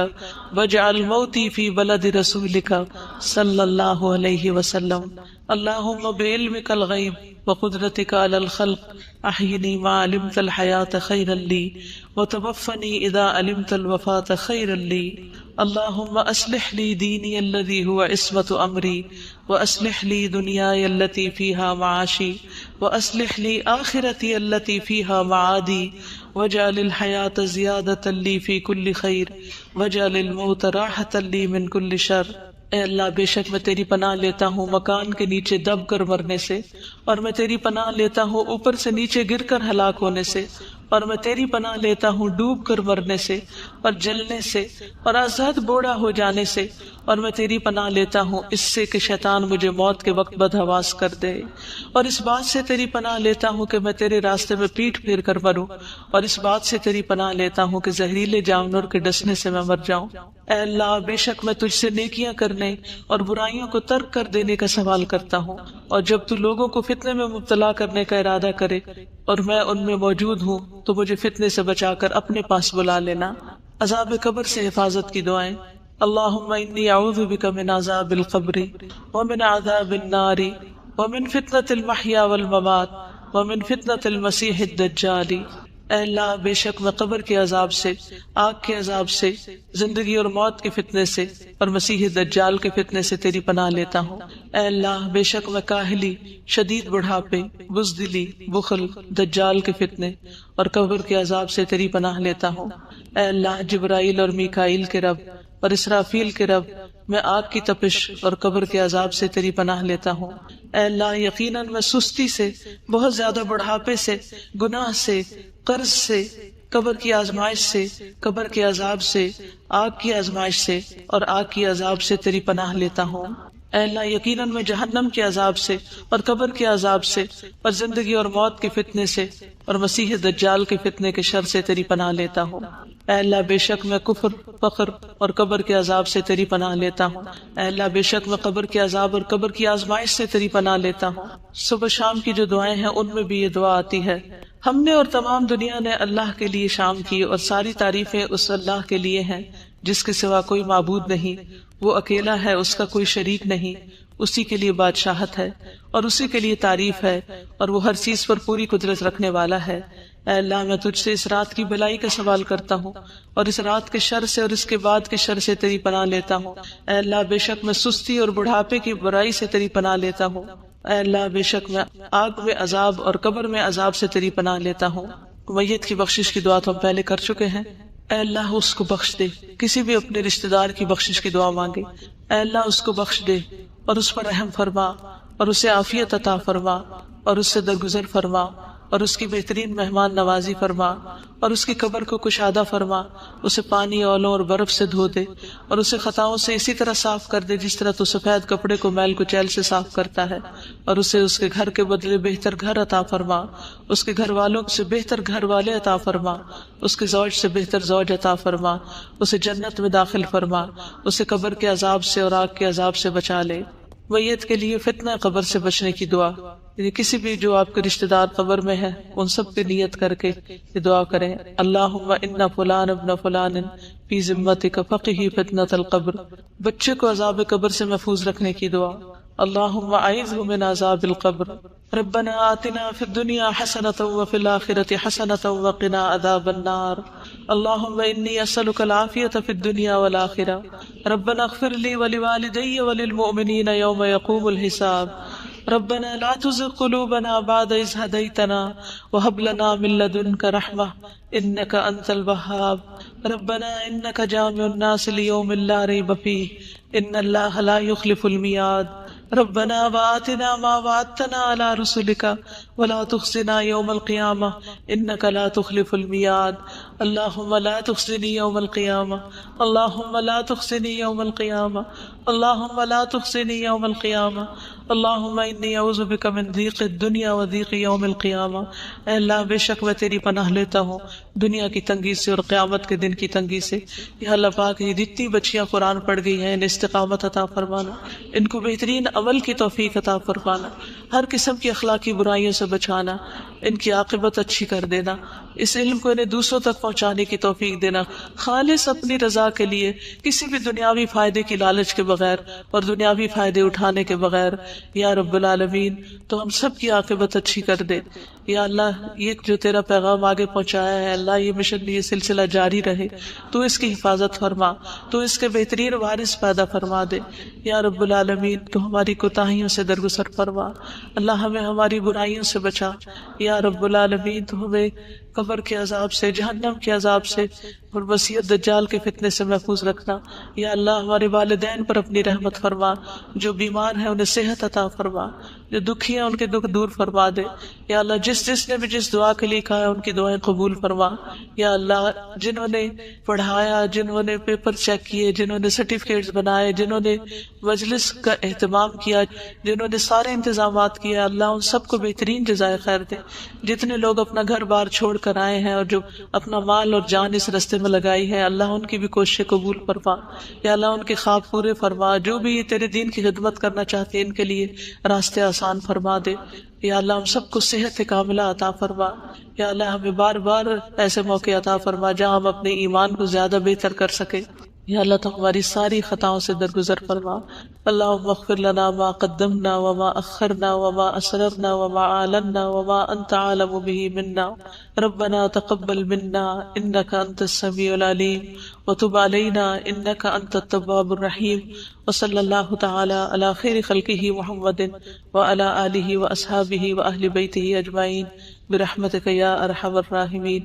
واجعل موتي في بلد رسولك صلى الله عليه وسلم اللهم بعلمك الغيب وقدرتك على الخلق احيني ما علمت الحياة خيرا لي وتوفني اذا علمت الوفاة خيرا لي اللهم اصلح لي ديني الذي هو عصمة امري واصلح لي دنياي التي فيها معاشي واصلح لي آخرتي التي فيها معادي واجعل الحياة زيادة لي في كل خير واجعل الموت راحة لي من كل شر۔ اے اللہ بے شک میں تیری پناہ لیتا ہوں مکان کے نیچے دب کر مرنے سے، اور میں تیری پناہ لیتا ہوں اوپر سے نیچے گر کر ہلاک ہونے سے، اور میں تیری پناہ لیتا ہوں ڈوب کر مرنے سے اور جلنے سے اور آزاد بوڑھا ہو جانے سے، اور میں تیری پناہ لیتا ہوں اس سے کہ شیطان مجھے موت کے وقت بدحواس کر دے، اور اس بات سے تیری پناہ لیتا ہوں کہ میں تیرے راستے میں پیٹ پھیر کر مروں، اور اس بات سے تیری پناہ لیتا ہوں کہ زہریلے جانور کے ڈسنے سے میں مر جاؤں۔ اے اللہ، بے شک میں تجھ سے نیکیاں کرنے اور برائیوں کو ترک کر دینے کا سوال کرتا ہوں، اور جب تو لوگوں کو فتنے میں مبتلا کرنے کا ارادہ کرے اور میں ان میں موجود ہوں تو مجھے فتنے سے بچا کر اپنے پاس بلا لینا۔ عذاب قبر سے حفاظت کی دعائیں۔ اللہم انی اعوذ بک من عذاب القبر ومن عذاب النار ومن فتنة المحیا والممات ومن فتنة المسیح الدجال۔ اے اللہ، بے شک میں قبر کے عذاب سے، آگ کے عذاب سے، زندگی اور موت کے فتنے سے اور مسیح دجال کے فتنے سے تیری پناہ لیتا ہوں۔ اے اللہ، بے شک میں کاہلی، شدید بڑھاپے، بزدلی، بخل، دجال کے فتنے اور قبر کے عذاب سے تیری پناہ لیتا ہوں۔ اے اللہ، جبرائیل اور میکائیل کے رب اور اسرافیل کے رب، میں آگ کی تپش اور قبر کے عذاب سے تیری پناہ لیتا ہوں۔ اے اللہ، یقیناً میں سستی سے، بہت زیادہ بڑھاپے سے، گناہ سے، قرض سے، قبر کی آزمائش سے، قبر کے عذاب سے، آگ کی آزمائش سے اور آگ کی عذاب سے تیری پناہ لیتا ہوں۔ اے اللہ، یقیناً میں جہنم کے عذاب سے اور قبر کے عذاب سے اور زندگی اور موت کے فتنے سے اور مسیح دجال کے فتنے کے شر سے تیری پناہ لیتا ہوں۔ اے اللہ، بے شک میں کفر، فقر اور قبر کے عذاب سے تیری پناہ لیتا ہوں۔ اے اللہ، بے شک میں قبر کے عذاب اور قبر کی آزمائش سے تیری پناہ لیتا ہوں۔ صبح شام کی جو دعائیں ہیں ان میں بھی یہ دعا آتی ہے۔ ہم نے اور تمام دنیا نے اللہ کے لیے شام کی، اور ساری تعریفیں اس اللہ کے لیے ہیں جس کے سوا کوئی معبود نہیں، وہ اکیلا ہے، اس کا کوئی شریک نہیں، اسی کے لیے بادشاہت ہے اور اسی کے لیے تعریف ہے، اور وہ ہر چیز پر پوری قدرت رکھنے والا ہے۔ اے اللہ، میں تجھ سے اس رات کی بھلائی کا سوال کرتا ہوں اور اس رات کے شر سے اور اس کے بعد کے شر سے تیری پناہ لیتا ہوں۔ اے اللہ، بے شک میں سستی اور بڑھاپے کی برائی سے تیری پناہ لیتا ہوں۔ اے اللہ، بے شک میں آگ میں عذاب اور قبر میں عذاب سے تیری پناہ لیتا ہوں۔ میت کی بخشش کی دعا تو ہم پہلے کر چکے ہیں۔ اے اللہ، اس کو بخش دے۔ کسی بھی اپنے رشتہ دار کی بخشش کی دعا مانگے، اے اللہ اس کو بخش دے اور اس پر رحم فرما اور اسے عافیت عطا فرما اور اس سے درگزر فرما اور اس کی بہترین مہمان نوازی فرما اور اس کی قبر کو کشادہ فرما، اسے پانی، اولوں اور برف سے دھو دے اور اسے خطاؤں سے اسی طرح صاف کر دے جس طرح تو سفید کپڑے کو میل کچیل سے صاف کرتا ہے، اور اسے اس کے گھر کے بدلے بہتر گھر عطا فرما، اس کے گھر والوں سے بہتر گھر والے عطا فرما، اس کے زوج سے بہتر زوج عطا فرما، اسے جنت میں داخل فرما، اسے قبر کے عذاب سے اور آگ کے عذاب سے بچا لے۔ میت کے لیے فتنہ قبر سے بچنے کی دعا، یعنی کسی بھی جو آپ کے رشتہ دار قبر میں ہے ان سب کی نیت کر کے یہ دعا کریں۔ اللہم ان فلان ابن فلان فی ذمتک فقہ فتنۃ القبر، بچے کو عذاب قبر سے محفوظ رکھنے کی دعا۔ اللہم اعذہ من عذاب القبر، ربنا آتنا فی الدنیا حسنۃ وفی الآخرۃ حسنۃ وقنا عذاب النار، اللہم انی اسألک العافیۃ فی الدنیا والآخرہ، ربنا اغفر لی ولوالدی وللمؤمنین یوم یقوم الحساب، ربنا لا تزغ قلوبنا بعد إذ هديتنا وهب لنا من لدنك رحمة إنك أنت الوهاب، ربنا إنك جامع الناس ليوم لا ريب فيه إن الله لا يخلف الميعاد، ربنا وآتنا ما وعدتنا على رسلك ولا تخزنا يوم القيامة إنك لا تخلف الميعاد، اللهم لا تخزني يوم القيامة، اللهم لا تخزني يوم القيامة، اللهم لا تخزني يوم القيامة، اللهم انی اعوذ بک من ضیق الدنیا و ضیق یوم القیامہ۔ اے اللہ، بے شک میں تیری پناہ لیتا ہوں دنیا کی تنگی سے اور قیامت کے دن کی تنگی سے۔ یا اللہ پاک، یہ جتنی بچیاں قرآن پڑھ گئی ہیں انہیں استقامت عطا فرمانا، ان کو بہترین عمل کی توفیق عطا فرمانا، ہر قسم کی اخلاقی برائیوں سے بچانا، ان کی عاقبت اچھی کر دینا، اس علم کو انہیں دوسروں تک پہنچانے کی توفیق دینا، خالص اپنی رضا کے لیے، کسی بھی دنیاوی فائدے کی لالچ کے بغیر اور دنیاوی فائدے اٹھانے کے بغیر۔ یا رب العالمین، تو ہم سب کی عاقبت اچھی کر دے۔ یا اللہ، یہ جو تیرا پیغام آگے پہنچایا ہے، اللہ یہ مشن، یہ سلسلہ جاری رہے، تو اس کی حفاظت فرما، تو اس کے بہترین وارث پیدا فرما دے۔ یا رب العالمین، تو ہماری کوتاہیوں سے درگزر فرما، اللہ ہمیں ہماری برائیوں سے بچا۔ یا رب العالمین، تو ہمیں قبر کے عذاب سے، جہنم کے عذاب سے اور مسیح دجال کے فتنے سے محفوظ رکھنا۔ یا اللہ ہمارے والدین پر اپنی رحمت فرما، جو بیمار ہیں انہیں صحت عطا فرما، جو دکھی ہیں ان کے دکھ دور فرما دے۔ یا اللہ جس نے بھی جس دعا کے لیے کہا ہے ان کی دعائیں قبول فرما۔ یا اللہ جنہوں نے پڑھایا، جنہوں نے پیپر چیک کیے، جنہوں نے سرٹیفکیٹس بنائے، جنہوں نے مجلس کا اہتمام کیا، جنہوں نے سارے انتظامات کیے، اللہ ان سب کو بہترین جزائے خیر دے۔ جتنے لوگ اپنا گھر بار چھوڑ کر آئے ہیں اور جو اپنا مال اور جان اس رستے میں لگائی ہے، اللہ ان کی بھی کوششیں قبول فرما۔ یا اللہ ان کے خواب پورے فرما، جو بھی تیرے دین کی خدمت کرنا چاہتے ہیں ان کے لیے راستے آسان فرما دے۔ یا اللہ ہم سب کو صحت کاملہ عطا فرما۔ یا اللہ ہمیں بار بار ایسے موقع عطا فرما جہاں ہم اپنے ایمان کو زیادہ بہتر کر سکیں۔ یا اللہ تو ہماری ساری خطاؤں سے درگزر فرما۔ اللہم اغفر لنا ما قدمنا وما اخرنا وما اسررنا وما اعلنا وما انت عالم به منا، ربنا تقبل منا انك انت السميع العليم وتب علينا انك انت التواب الرحيم، وصلی اللہ تعالی علی خیر خلقہ محمد وعلی آلہ واصحابہ واہل بیتہ اجمعین برحمتک یا ارحم الراحمین۔